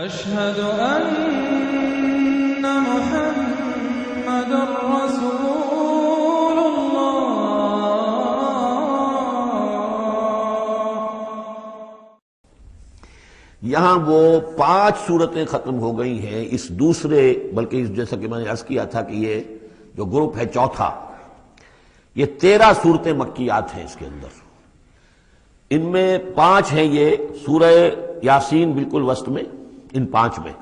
أشهد أن محمد رسول الله۔ یہاں وہ 5 صورتیں ختم ہو گئی ہیں اس دوسرے، بلکہ جیسا کہ میں نے عرض کیا تھا کہ یہ جو گروپ ہے چوتھا، یہ 13 صورتیں مکیات ہیں اس کے اندر۔ ان میں 5 ہیں یہ سورہ یاسین بالکل وسط میں، ان 5 میں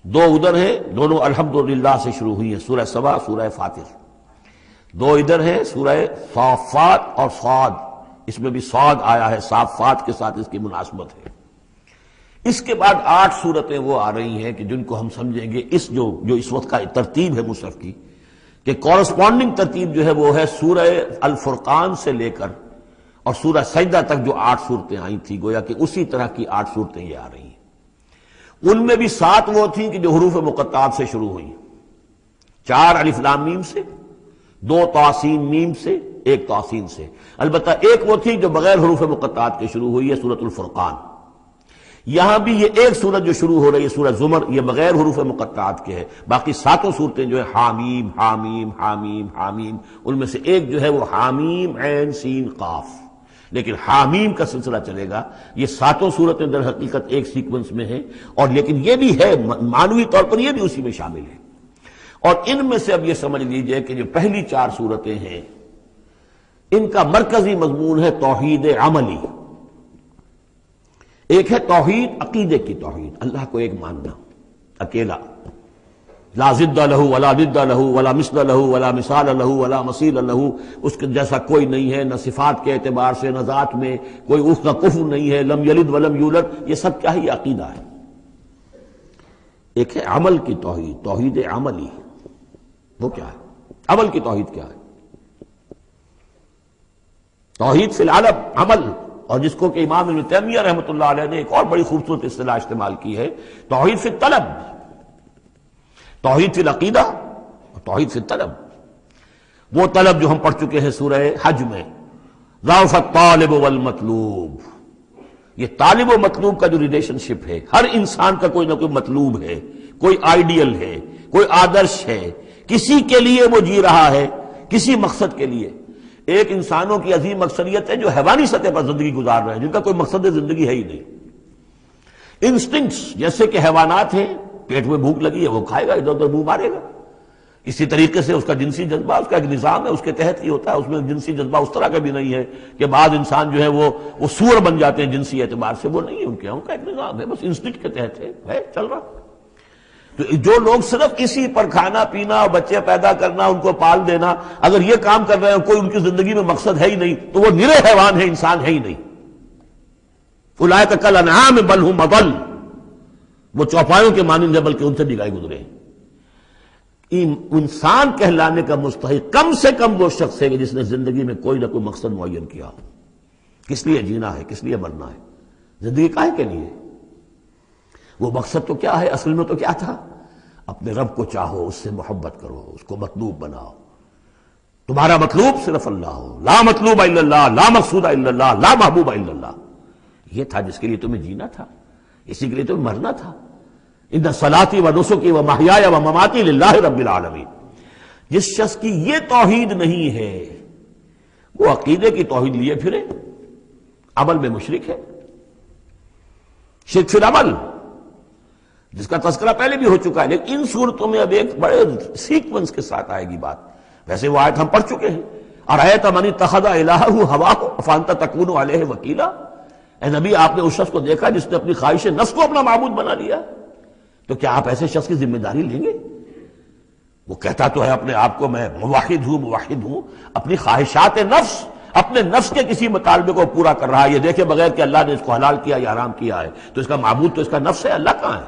2 ادھر ہیں، دونوں الحمدللہ سے شروع ہوئی ہیں، سورہ سبا، سورہ فاطر۔ 2 ادھر ہیں، سورہ صافات اور صاد، اس میں بھی صاد آیا ہے، صافات کے ساتھ اس کی مناسبت ہے۔ اس کے بعد 8 صورتیں وہ آ رہی ہیں کہ جن کو ہم سمجھیں گے اس جو اس وقت کا ترتیب ہے مصحف کی، کہ کورسپونڈنگ ترتیب جو ہے وہ ہے سورہ الفرقان سے لے کر اور سورہ سجدہ تک جو 8 صورتیں آئی تھی، گویا کہ اسی طرح کی 8 صورتیں یہ آ رہی ہیں۔ ان میں بھی 7 وہ تھیں کہ جو حروف مقطعات سے شروع ہوئی، 4 الف لام میم سے، 2 طاسین میم سے، 1 طاسین سے، البتہ ایک وہ تھی جو بغیر حروف مقطعات کے شروع ہوئی ہے، سورۃ الفرقان۔ یہاں بھی یہ ایک سورت جو شروع ہو رہی ہے سورہ زمر، یہ بغیر حروف مقطعات کے ہے، باقی 7 صورتیں جو ہے حامیم حامیم حامیم حامیم، ان میں سے ایک جو ہے وہ حامیم عین سین قاف، لیکن حامیم کا سلسلہ چلے گا۔ یہ 7 صورتیں در حقیقت ایک سیکوینس میں ہیں، اور لیکن یہ بھی ہے معنوی طور پر یہ بھی اسی میں شامل ہے۔ اور ان میں سے اب یہ سمجھ لیجئے کہ جو پہلی 4 صورتیں ہیں ان کا مرکزی مضمون ہے توحید عملی۔ ایک ہے توحید عقیدے کی توحید، اللہ کو ایک ماننا اکیلا، لا ضد لہ ولا ضد لہ ولا مثل لہ ولا مثال لہ ولا مثیل لہ، اس کے جیسا کوئی نہیں ہے، نہ صفات کے اعتبار سے نہ ذات میں، کوئی اس کا کفر نہیں ہے، لم یلد ولم یولد، یہ سب کیا ہے؟ یہ عقیدہ ہے۔ ایک ہے عمل کی توحید، توحید عملی، وہ کیا ہے؟ عمل کی توحید کیا ہے؟ توحید فی العالم عمل، اور جس کو کہ امام ابن تیمیہ رحمۃ اللہ علیہ نے ایک اور بڑی خوبصورت اصطلاح استعمال کی ہے، توحید فی الطلب، توحید فی العقیدہ اور توحید فی الطلب۔ وہ طلب جو ہم پڑھ چکے ہیں سورہ حج میں، ضعف الطالب والمطلوب، یہ طالب و مطلوب کا جو ریلیشن شپ ہے، ہر انسان کا کوئی نہ کوئی مطلوب ہے، کوئی آئیڈیل ہے، کوئی آدرش ہے، کسی کے لیے وہ جی رہا ہے، کسی مقصد کے لیے۔ ایک انسانوں کی عظیم اکثریت ہے جو حیوانی سطح پر زندگی گزار رہے ہیں، جن کا کوئی مقصد زندگی ہے ہی نہیں۔ انسٹنکٹس جیسے کہ حیوانات ہیں، پیٹ میں بھوک لگی ہے وہ کھائے گا، ادھر ادھر منہ مارے گا۔ اسی طریقے سے اس کا جنسی جذبہ، اس کا ایک نظام ہے، اس کے تحت ہی ہوتا ہے۔ اس میں جنسی جذبہ اس طرح کا بھی نہیں ہے کہ بعض انسان جو ہے وہ سور بن جاتے ہیں جنسی اعتبار سے، وہ نہیں ہے ان کا ایک نظام ہے، بس انسٹنکٹ کے تحت ہے چل رہا۔ تو جو لوگ صرف اسی پر کھانا پینا اور بچے پیدا کرنا، ان کو پال دینا، اگر یہ کام کر رہے ہیں، کوئی ان کی زندگی میں مقصد ہے ہی نہیں، تو وہ نرے حیوان ہے، انسان ہے ہی نہیں۔ اولئک کالانعام بل ھم اضل، وہ چوپایوں کے مانند ہے بلکہ ان سے بھی گئے گزرے ہیں۔ انسان کہلانے کا مستحق کم سے کم وہ شخص ہے کہ جس نے زندگی میں کوئی نہ کوئی مقصد معین کیا ہو۔ کس لیے جینا ہے، کس لیے مرنا ہے، زندگی کاہے کے لیے؟ وہ مقصد تو کیا ہے؟ اصل میں تو کیا تھا؟ اپنے رب کو چاہو، اس سے محبت کرو، اس کو مطلوب بناؤ، تمہارا مطلوب صرف اللہ ہو، لا مطلوب الا اللہ، لا مقصود الا اللہ، لا محبوب الا اللہ۔ یہ تھا جس کے لیے تمہیں جینا تھا، اسی کے لیے تمہیں مرنا تھا۔ ان صلاتی و نسکی و محیای و مماتی للہ رب العالمین۔ جس شخص کی یہ توحید نہیں ہے وہ عقیدے کی توحید لیے پھرے، عمل میں مشرک ہے، شرک فی العمل، جس کا تذکرہ پہلے بھی ہو چکا ہے، لیکن ان صورتوں میں اب ایک بڑے سیکوینس کے ساتھ آئے گی بات۔ ویسے وہ آیت ہم پڑھ چکے ہیں، ارأیت من اتخذ الہہ ہواہ افانت تکون علیہ وکیلا۔ اے نبی، آپ نے اس شخص کو دیکھا جس نے اپنی خواہش نفس کو اپنا معبود بنا لیا، تو کیا آپ ایسے شخص کی ذمہ داری لیں گے؟ وہ کہتا تو ہے اپنے آپ کو میں موحد ہوں، اپنی خواہشات نفس، اپنے نفس کے کسی مطالبے کو پورا کر رہا ہے۔ یہ دیکھے بغیر کہ اللہ نے اس کو حلال کیا یا حرام کیا ہے، تو اس کا معبود تو اس کا نفس ہے، اللہ کہاں ہے؟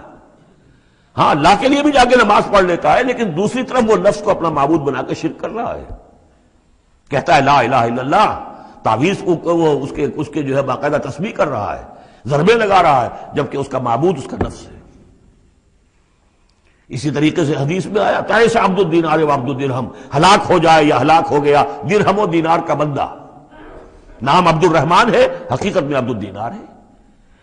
ہاں، اللہ کے لیے بھی جا کے نماز پڑھ لیتا ہے، لیکن دوسری طرف وہ نفس کو اپنا معبود بنا کے شرک کر رہا ہے۔ کہتا ہے لا الہ الا اللہ، تعویذ کو وہ اس کے جو ہے باقاعدہ تسبیح کر رہا ہے، ضربے لگا رہا ہے، جبکہ اس کا معبود اس کا نفس ہے۔ اسی طریقے سے حدیث میں آیا تعیس عبد الدینار و عبد الدرہم، ہلاک ہو جائے یا ہلاک ہو گیا درہم و دینار کا بندہ۔ نام عبد الرحمن ہے، حقیقت میں عبد الدینار ہے۔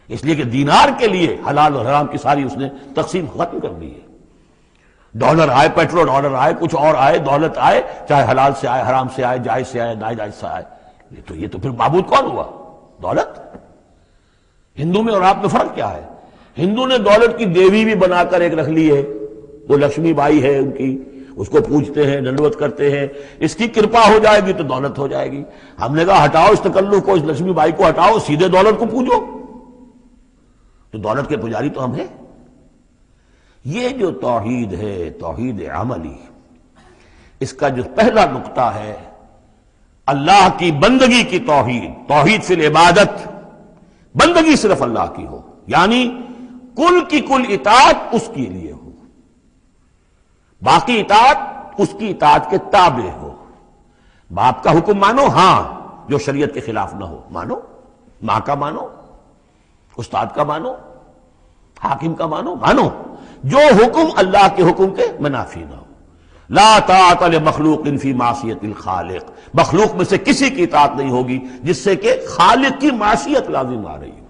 اس لیے کہ دینار کے لیے حلال اور حرام کی ساری اس نے تقسیم ختم کر دی ہے. ڈالر آئے، پیٹرو ڈالر آئے، کچھ اور آئے، دولت آئے، چاہے حلال سے آئے، حرام سے آئے، جائز سے آئے، ناجائز سے آئے، یہ تو پھر معبود کون ہوا؟ دولت. ہندو میں اور آپ میں فرق کیا ہے؟ ہندو نے دولت کی دیوی بھی بنا کر ایک رکھ لی ہے، وہ لکشمی بائی ہے ان کی، اس کو پوجتے ہیں، دنڈوت کرتے ہیں، اس کی کرپا ہو جائے گی تو دولت ہو جائے گی. ہم نے کہا ہٹاؤ اس تکلف کو، اس لکشمی بائی کو ہٹاؤ، سیدھے دولت کو پوجو. تو دولت کے پجاری تو ہم ہیں. یہ جو توحید ہے، توحید عملی، اس کا جو پہلا نقطہ ہے اللہ کی بندگی کی توحید، توحید فی العبادت، بندگی صرف اللہ کی ہو، یعنی کل کی کل اطاعت اس کے لیے ہو، باقی اطاعت اس کی اطاعت کے تابع ہو. باپ کا حکم مانو، ہاں، جو شریعت کے خلاف نہ ہو مانو، ماں کا مانو، استاد کا مانو، حاکم کا مانو، جو حکم اللہ کے حکم کے منافی نہ ہو. لا طاعت لمخلوق فی معصیت الخالق، مخلوق میں سے کسی کی اطاعت نہیں ہوگی جس سے کہ خالق کی معصیت لازم آ رہی ہو.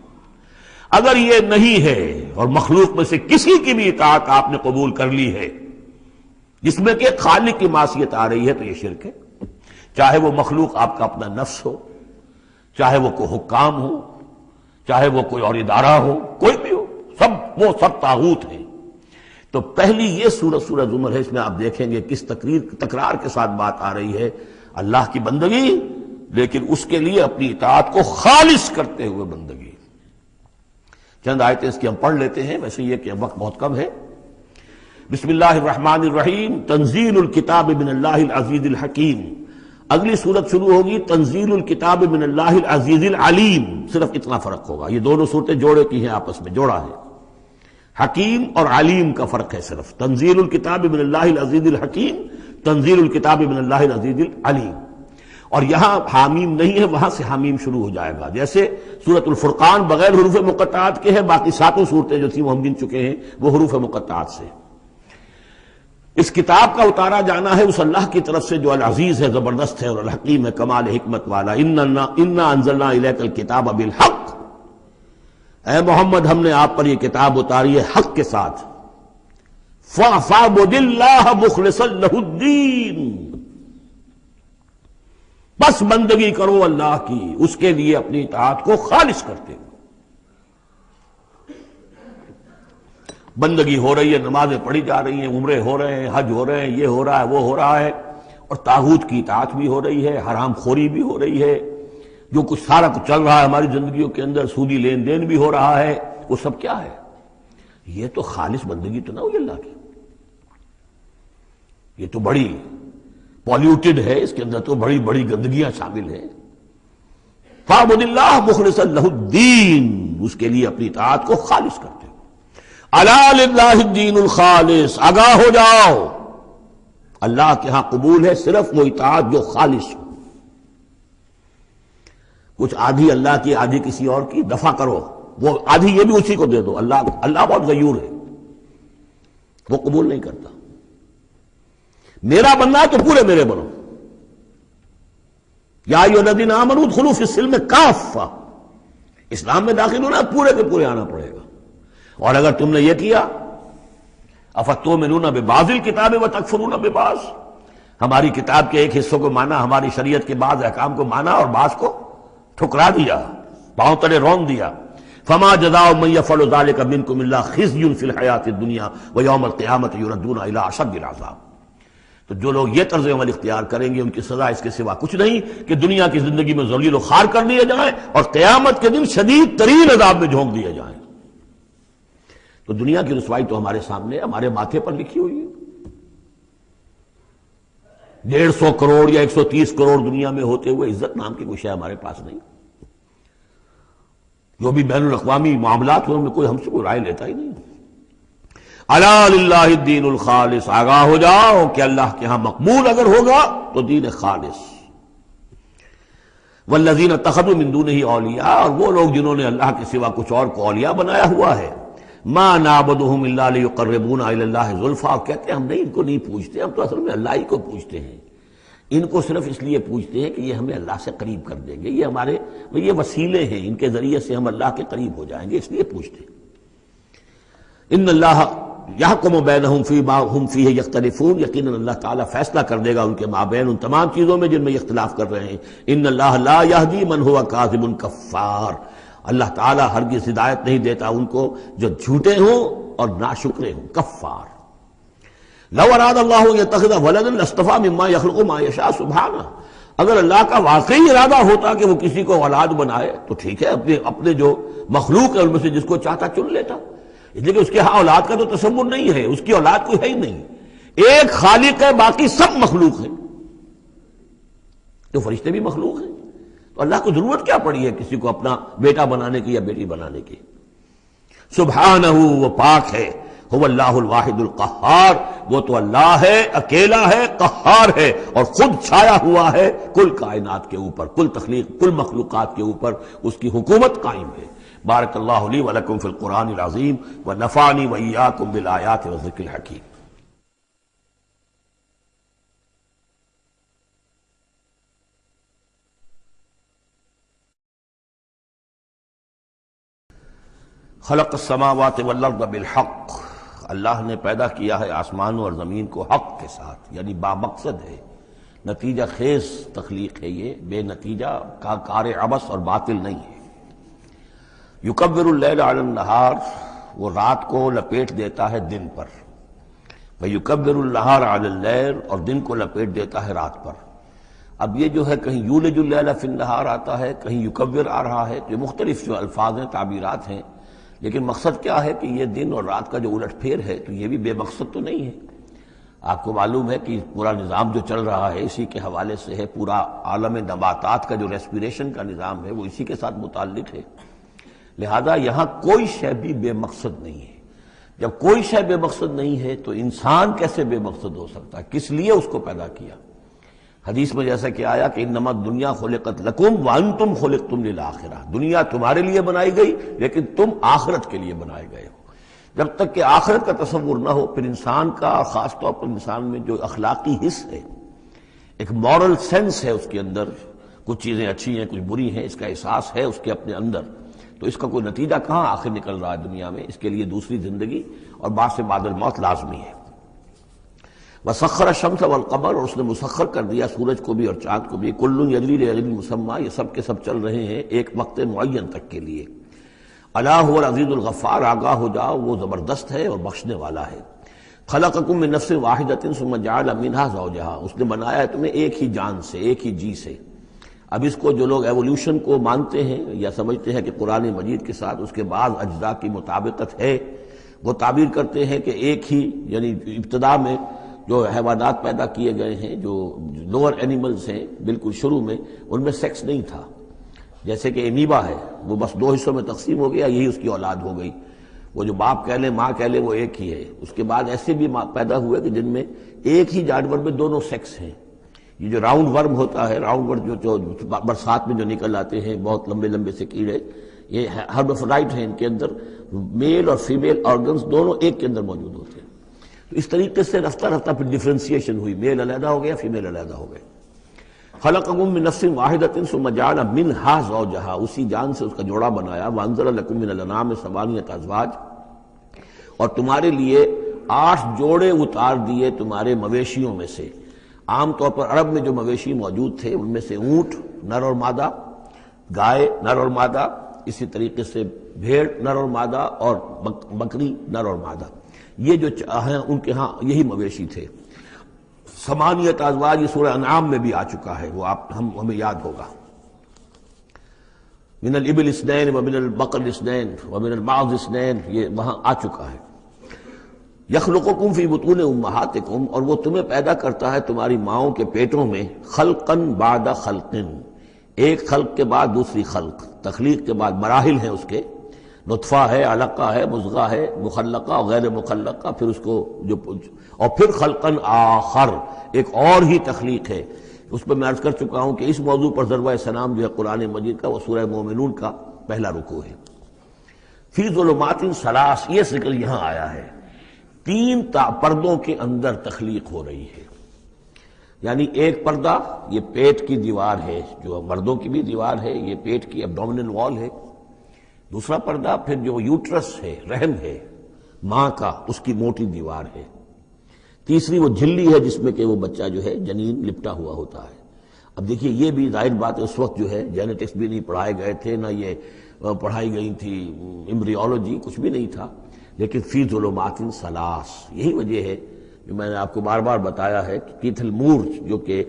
اگر یہ نہیں ہے اور مخلوق میں سے کسی کی بھی اطاعت آپ نے قبول کر لی ہے جس میں کہ خالق کی معصیت آ رہی ہے تو یہ شرک ہے. چاہے وہ مخلوق آپ کا اپنا نفس ہو، چاہے وہ کوئی حکام ہو، چاہے وہ کوئی اور ادارہ ہو، کوئی بھی ہو، وہ سب طاغوت ہیں. تو پہلی یہ سورہ زمر ہے، اس میں آپ دیکھیں گے کس تکرار کے ساتھ بات آ رہی ہے، اللہ کی بندگی، لیکن اس کے لیے اپنی اطاعت کو خالص کرتے ہوئے بندگی. چند آیتیں اس کی ہم پڑھ لیتے ہیں، ویسے یہ کہ وقت بہت کم ہے. بسم اللہ الرحمن الرحیم. تنزیل الکتاب من اللہ العزیز الحکیم. اگلی سورت شروع ہوگی تنزیل الکتاب من اللہ العزیز العلیم، صرف اتنا فرق ہوگا. یہ دونوں صورتیں جوڑے کی ہیں، آپس میں جوڑا ہے. حکیم اور علیم کا فرق ہے صرف. تنزیل الکتاب من اللہ العزیز الحکیم، تنزیل الکتاب من اللہ العزیز العلیم. اور یہاں حامیم نہیں ہے، وہاں سے حامیم شروع ہو جائے گا. جیسے سورۃ الفرقان بغیر حروف مقطعات کے ہے، باقی ساتوں صورتیں جو تھیں وہ ہم گن چکے ہیں، وہ حروف مقطعات سے. اس کتاب کا اتارا جانا ہے اس اللہ کی طرف سے جو العزیز ہے، زبردست ہے، اور الحکیم ہے، کمال حکمت والا. انا انزلنا الیک الکتاب بالحق، اے محمد ہم نے آپ پر یہ کتاب اتاری ہے حق کے ساتھ. فاعبد اللہ مخلصا لہ الدین، بس بندگی کرو اللہ کی، اس کے لیے اپنی اطاعت کو خالص کرتے ہو. بندگی ہو رہی ہے، نمازیں پڑھی جا رہی ہیں، عمرے ہو رہے ہیں، حج ہو رہے ہیں، یہ ہو رہا ہے، وہ ہو رہا ہے، اور طاغوت کی اطاعت بھی ہو رہی ہے، حرام خوری بھی ہو رہی ہے، جو کچھ سارا کچھ چل رہا ہے ہماری زندگیوں کے اندر، سودی لین دین بھی ہو رہا ہے، وہ سب کیا ہے؟ یہ تو خالص بندگی تو نہ ہوئی اللہ کی. یہ تو بڑی پالیوٹڈ ہے، اس کے اندر تو بڑی بڑی گندگیاں شامل ہیں. فاعبد اللہ مخلصا لہ الدین، اس کے لیے اپنی اطاعت کو خالص کرتے ہو. الا للہ الدین الخالص، آگاہ ہو جاؤ، اللہ کے ہاں قبول ہے صرف وہ اطاعت جو خالص ہو. کچھ آدھی اللہ کی آدھی کسی اور کی، دفع کرو، وہ آدھی یہ بھی اسی کو دے دو. اللہ بہت غیور ہے، وہ قبول نہیں کرتا. میرا بننا ہے تو پورے میرے بنو. یا ایھا الذین آمنوا ادخلوا فی السلم کافہ، اسلام میں داخل ہونا پورے کے پورے آنا پڑے گا. اور اگر تم نے یہ کیا، افتؤمنون ببعض الکتاب وتکفرون ببعض، ہماری کتاب کے ایک حصوں کو مانا، ہماری شریعت کے بعض احکام کو مانا اور بعض کو ٹھکرا دیا، پاؤں تلے رون دیا. فما جزاء من يفعل ذلك منكم الا خزي في الحیاۃ الدنیا ویوم القیامۃ یردون الی اشد العذاب. تو جو لوگ یہ طرز عمل اختیار کریں گے ان کی سزا اس کے سوا کچھ نہیں کہ دنیا کی زندگی میں ذلیل و خوار کر دیے جائیں اور قیامت کے دن شدید ترین عذاب میں جھونک دیے جائیں. تو دنیا کی رسوائی تو ہمارے سامنے، ہمارے ماتھے پر لکھی ہوئی ہے. 150 کروڑ یا 130 کروڑ دنیا میں ہوتے ہوئے عزت نام کی کوئی شے ہمارے پاس نہیں. جو بھی بین الاقوامی معاملات ہیں ان میں کوئی ہم سے کوئی رائے لیتا ہی نہیں. الا للہ الدین الخالص، آگاہ ہو جاؤ کہ اللہ کے ہاں مقبول اگر ہوگا تو دین خالص. والذین اتخذوا من دونہ اولیاء، اور وہ لوگ جنہوں نے اللہ کے سوا کچھ اور کو اولیاء بنایا ہوا ہے. ما نعبدہم الا لیقربونا الی اللہ زلفیٰ، کہتے ہیں ہم نہیں ان کو نہیں پوچھتے، ہم تو اصل میں اللہ ہی کو پوچھتے ہیں. ان کو صرف اس لیے پوجتے ہیں کہ یہ ہمیں اللہ سے قریب کر دیں گے، یہ ہمارے یہ وسیلے ہیں، ان کے ذریعے سے ہم اللہ کے قریب ہو جائیں گے، اس لیے پوجتے ہیں۔ ان اللہ یحکم بینہم فیما ہم فیہ یختلفون، یقیناً اللہ تعالیٰ فیصلہ کر دے گا ان کے مابین ان تمام چیزوں میں جن میں یہ اختلاف کر رہے ہیں۔ ان اللہ لا یہدی من ہوا کاذب کفار، اللہ تعالیٰ ہرگز ہدایت نہیں دیتا ان کو جو جھوٹے ہوں اور ناشکرے ہوں، کفار۔ لو اراد اللہ یتخذ ولدا لاصطفى مما یخلق ما یشاء سبحانہ، اگر اللہ کا واقعی ارادہ ہوتا کہ وہ کسی کو اولاد بنائے تو ٹھیک ہے، اپنے جو مخلوق ہے ان میں سے جس کو چاہتا چن لیتا، لیکن اس کے ہاں اولاد کا تو تصور نہیں ہے، اس کی اولاد کوئی ہے ہی نہیں، ایک خالق ہے، باقی سب مخلوق ہیں، تو فرشتے بھی مخلوق ہیں، تو اللہ کو ضرورت کیا پڑی ہے کسی کو اپنا بیٹا بنانے کی یا بیٹی بنانے کی؟ سبحانہ، وہ پاک ہے، هو اللہ الواحد القہار، وہ تو اللہ ہے، اکیلا ہے، قہار ہے، اور خود چھایا ہوا ہے کل کائنات کے اوپر، کل تخلیق، کل مخلوقات کے اوپر اس کی حکومت قائم ہے۔ بارک اللہ لی ولکم فی القرآن العظیم ونفعنی وإیاکم بالآیات والذکر الحکیم۔ خلق السماوات والارض بالحق، اللہ نے پیدا کیا ہے آسمانوں اور زمین کو حق کے ساتھ، یعنی با مقصد ہے، نتیجہ خیز تخلیق ہے، یہ بے نتیجہ کا کار عبث اور باطل نہیں ہے۔ یکبر اللیل علی النہار، وہ رات کو لپیٹ دیتا ہے دن پر، ویکبر النہار علی اللیل، اور دن کو لپیٹ دیتا ہے رات پر۔ اب یہ جو ہے کہیں یولج اللیل فی النہار آتا ہے، کہیں یکبر آ رہا ہے، تو یہ مختلف جو الفاظ ہیں، تعبیرات ہیں، لیکن مقصد کیا ہے کہ یہ دن اور رات کا جو الٹ پھیر ہے تو یہ بھی بے مقصد تو نہیں ہے۔ آپ کو معلوم ہے کہ پورا نظام جو چل رہا ہے اسی کے حوالے سے ہے، پورا عالم نباتات کا جو ریسپیریشن کا نظام ہے وہ اسی کے ساتھ متعلق ہے، لہذا یہاں کوئی شے بھی بے مقصد نہیں ہے۔ جب کوئی شے بے مقصد نہیں ہے تو انسان کیسے بے مقصد ہو سکتا ہے؟ کس لیے اس کو پیدا کیا؟ حدیث میں جیسا کہ آیا کہ انما الدنیا خلقت لکم وانتم خلقتم للآخرہ، دنیا تمہارے لیے بنائی گئی لیکن تم آخرت کے لیے بنائے گئے ہو۔ جب تک کہ آخرت کا تصور نہ ہو، پھر انسان کا، خاص طور پر انسان میں جو اخلاقی حص ہے، ایک مورل سینس ہے اس کے اندر، کچھ چیزیں اچھی ہیں کچھ بری ہیں، اس کا احساس ہے اس کے اپنے اندر، تو اس کا کوئی نتیجہ کہاں آخر نکل رہا ہے دنیا میں؟ اس کے لیے دوسری زندگی اور بعد سے بعد الموت لازمی ہے۔ وسخر الشمس والقمر، اور اس نے مسخر کر دیا سورج کو بھی اور چاند کو بھی، کل یجری لاجل مسمى، یہ سب کے سب چل رہے ہیں ایک وقت معین تک کے لیے۔ الا هو العزیز الغفار، آگاہ ہو جاؤ وہ زبردست ہے اور بخشنے والا ہے۔ خلقکم من نفس واحدۃ ثم جعل منها زوجها، اس نے بنایا ہے تمہیں ایک ہی جان سے، ایک ہی جی سے۔ اب اس کو جو لوگ ایولیوشن کو مانتے ہیں یا سمجھتے ہیں کہ قرآن مجید کے ساتھ اس کے بعض اجزاء کی مطابقت ہے، وہ تعبیر کرتے ہیں کہ ایک ہی، یعنی ابتدا میں جو حیوانات پیدا کیے گئے ہیں، جو لوور اینیملز ہیں، بالکل شروع میں ان میں سیکس نہیں تھا، جیسے کہ امیبا ہے، وہ بس دو حصوں میں تقسیم ہو گیا، یہی اس کی اولاد ہو گئی، وہ جو باپ کہہ لیں ماں کہہ لیں وہ ایک ہی ہے۔ اس کے بعد ایسے بھی پیدا ہوئے کہ جن میں ایک ہی جانور میں دونوں سیکس ہیں۔ یہ جو راؤنڈ ورم ہوتا ہے، راؤنڈ ورم جو برسات میں جو نکل آتے ہیں بہت لمبے لمبے سے کیڑے، یہ ہرمافرڈائٹ ہیں، ان کے اندر میل اور فیمیل آرگنز دونوں ایک کے اندر موجود ہوتے ہیں۔ تو اس طریقے سے رفتہ رفتہ پھر ڈیفرینسیشن ہوئی، میل علیحدہ ہو گیا، فیمیل علیحدہ ہو گئے۔ خلقکم من نفس واحدۃ ثم جعل منها زوجها، اسی جان سے اس کا جوڑا بنایا۔ وانزل لکم من الانعام ثمانیۃ ازواج، اور تمہارے لیے 8 جوڑے اتار دیے تمہارے مویشیوں میں سے۔ عام طور پر عرب میں جو مویشی موجود تھے ان میں سے اونٹ نر اور مادہ، گائے نر اور مادہ، اسی طریقے سے بھیڑ نر اور مادہ، اور بکری نر اور مادہ، یہ جو ہیں ان کے ہاں یہی مویشی تھے۔ ثمانیۃ ازواج یہ سورہ انعام میں بھی آ چکا ہے، وہ ہمیں یاد ہوگا۔ من الابل اثنین ومن البقر اثنین ومن المعز اثنین، یہ وہاں آ چکا ہے۔ یخلقکم فی بطون امہاتکم، اور وہ تمہیں پیدا کرتا ہے تمہاری ماؤں کے پیٹوں میں، خلقن بعد خلقن، ایک خلق کے بعد دوسری خلق، تخلیق کے بعد مراحل ہیں اس کے، نطفہ ہے، علقہ ہے، مضغہ ہے، مخلقہ اور غیر مخلقہ، پھر اس کو جو، اور پھر خلقن آخر، ایک اور ہی تخلیق ہے۔ اس پہ میں عرض کر چکا ہوں کہ اس موضوع پر ضربہ سلام جو ہے قرآن مجید کا، وہ سورہ مومنون کا پہلا رکوع ہے۔ فی ظلمات ثلاث، یہ ذکر یہاں آیا ہے، 3 پردوں کے اندر تخلیق ہو رہی ہے، یعنی ایک پردہ یہ پیٹ کی دیوار ہے، جو مردوں کی بھی دیوار ہے، یہ پیٹ کی ایبڈومینل وال ہے. دوسرا پردہ پھر جو یوٹرس ہے، رحم ہے ماں کا، اس کی موٹی دیوار ہے. تیسری وہ جھلی ہے جس میں کہ وہ بچہ جو ہے جنین لپٹا ہوا ہوتا ہے. اب دیکھیے یہ بھی ظاہر بات ہے، اس وقت جو ہے جینیٹکس بھی نہیں پڑھائے گئے تھے، نہ یہ پڑھائی گئی تھی ایمبریولوجی، کچھ بھی نہیں تھا. لیکن فی ظلمات ثلاث، یہی وجہ ہے جو میں نے آپ کو بار بار بتایا ہے کہ کیتھل مور جو کہ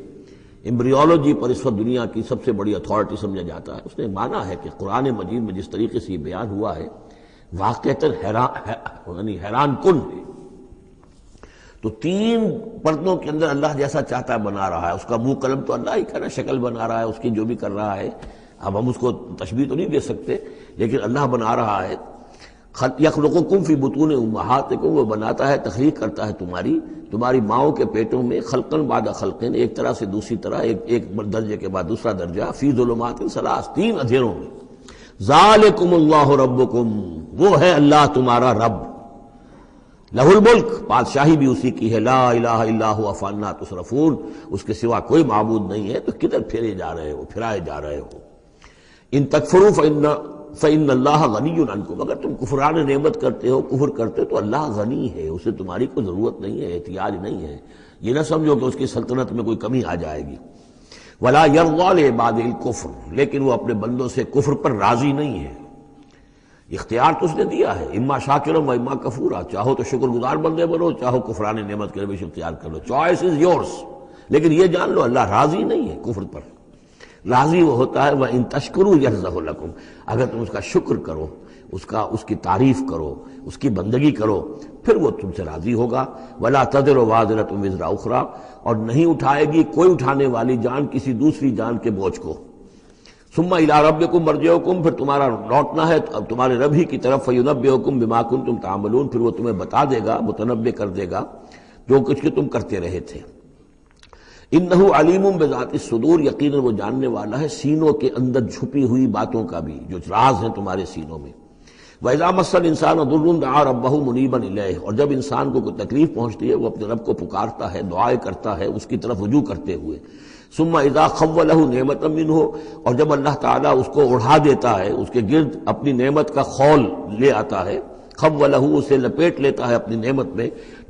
ایمبریولوجی پر اس وقت دنیا کی سب سے بڑی اتھارٹی سمجھا جاتا ہے، اس نے مانا ہے کہ قرآن مجید میں جس طریقے سے یہ بیان ہوا ہے واقعتاً حیران کن ہے. تو تین پردوں کے اندر اللہ جیسا چاہتا ہے بنا رہا ہے. اس کا منہ قلم تو اللہ ہی کا نا، شکل بنا رہا ہے اس کی جو بھی کر رہا ہے. اب ہم اس کو تشبیہ تو نہیں دے سکتے، لیکن اللہ بنا رہا ہے. یخلقکم فی بطون امہاتکم، وہ بناتا ہے، تخلیق کرتا ہے تمہاری ماؤں کے پیٹوں میں، خلقن بعد خلقن، ایک طرح سے دوسری طرح، ایک درجے کے بعد دوسرا درجہ، فی ظلمات ثلاث، تین اندھیروں میں. ذالکم اللہ ربکم، وہ ہے اللہ تمہارا رب. لہ الملک، بادشاہی بھی اسی کی ہے. لا الہ الا هو فانا تصرفون، اس کے سوا کوئی معبود نہیں ہے، تو کدھر پھرائے جا رہے ہو. ان تکفروا فإن اللہ غنی عنکم، اگر تم کفران نعمت کرتے ہو، کفر کرتے ہو، تو اللہ غنی ہے، اسے تمہاری کوئی ضرورت نہیں ہے، احتیاج نہیں ہے. یہ نہ سمجھو کہ اس کی سلطنت میں کوئی کمی آ جائے گی. ولا یرضی لعبادہ الکفر، لیکن وہ اپنے بندوں سے کفر پر راضی نہیں ہے. اختیار تو اس نے دیا ہے، اما شاکرا و اما کفورا، چاہو تو شکر گزار بندے بنو، چاہو کفران نعمت کے روش اختیار کر لو. Choice is yours. لیکن یہ جان لو اللہ راضی نہیں ہے کفر پر. راضی وہ ہوتا ہے وَإِن تَشْكُرُوا يَرْضَهُ لَكُمْ، اگر تم اس کا شکر کرو، اس کی تعریف کرو، اس کی بندگی کرو، پھر وہ تم سے راضی ہوگا. وَلَا تَزِرُ وَازِرَةٌ وِزْرَ أُخْرَىٰ، اور نہیں اٹھائے گی کوئی اٹھانے والی جان کسی دوسری جان کے بوجھ کو. ثُمَّ إِلَىٰ رَبِّكُمْ مَرْجِعُكُمْ، پھر تمہارا لوٹنا ہے اب تمہارے رب ہی کی طرف. فَيُنَبِّئُكُمْ بِمَا كُنتُمْ تَعْمَلُونَ، پھر وہ تمہیں بتا دے گا، متنبع کر دے گا جو کچھ کہ تم کرتے رہے تھے. انہ علیم بذات الصدور، یقیناً وہ جاننے والا ہے سینوں کے اندر چھپی ہوئی باتوں کا بھی، جو راز ہیں تمہارے سینوں میں. وَإِذَا مَسَّ الْإِنسَانَ ضُرٌّ دَعَا رَبَّهُ مُنِيبًا إِلَيْهِ، اور جب انسان کو کوئی تکلیف پہنچتی ہے وہ اپنے رب کو پکارتا ہے، دعائیں کرتا ہے اس کی طرف رجوع کرتے ہوئے. ثُمَّ إِذَا خَوَّلَهُ نِعْمَةً مِّنْهُ، اور جب اللہ تعالیٰ اس کو اڑا دیتا ہے، اس کے گرد اپنی نعمت کا خول لے آتا ہے، خولہ، اسے لپیٹ لیتا ہے اپنی نعمت میں.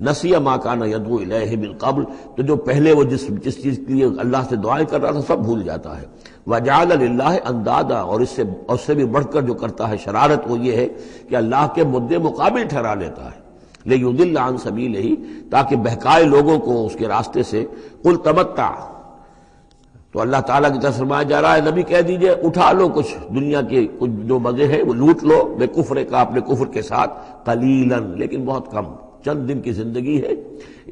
نسی ما کان یدعو الیہ من قبل، تو جو پہلے وہ جس چیز کے لیے اللہ سے دعائیں کر رہا تھا سب بھول جاتا ہے. وجعل للہ اندادا، اور اس سے بھی بڑھ کر جو کرتا ہے شرارت وہ یہ ہے کہ اللہ کے مدے مقابل ٹھہرا لیتا ہے. لیضل عن سبیلہ، تاکہ بہکائے لوگوں کو اس کے راستے سے. قل تمتع، تو اللہ تعالیٰ کی طرف فرمایا جا رہا ہے نبی کہہ دیجئے اٹھا لو کچھ دنیا کے کچھ جو مزے ہیں وہ لوٹ لو، بے کفر کا، اپنے کفر کے ساتھ. قلیلا، لیکن بہت کم، چند دن کی زندگی ہے،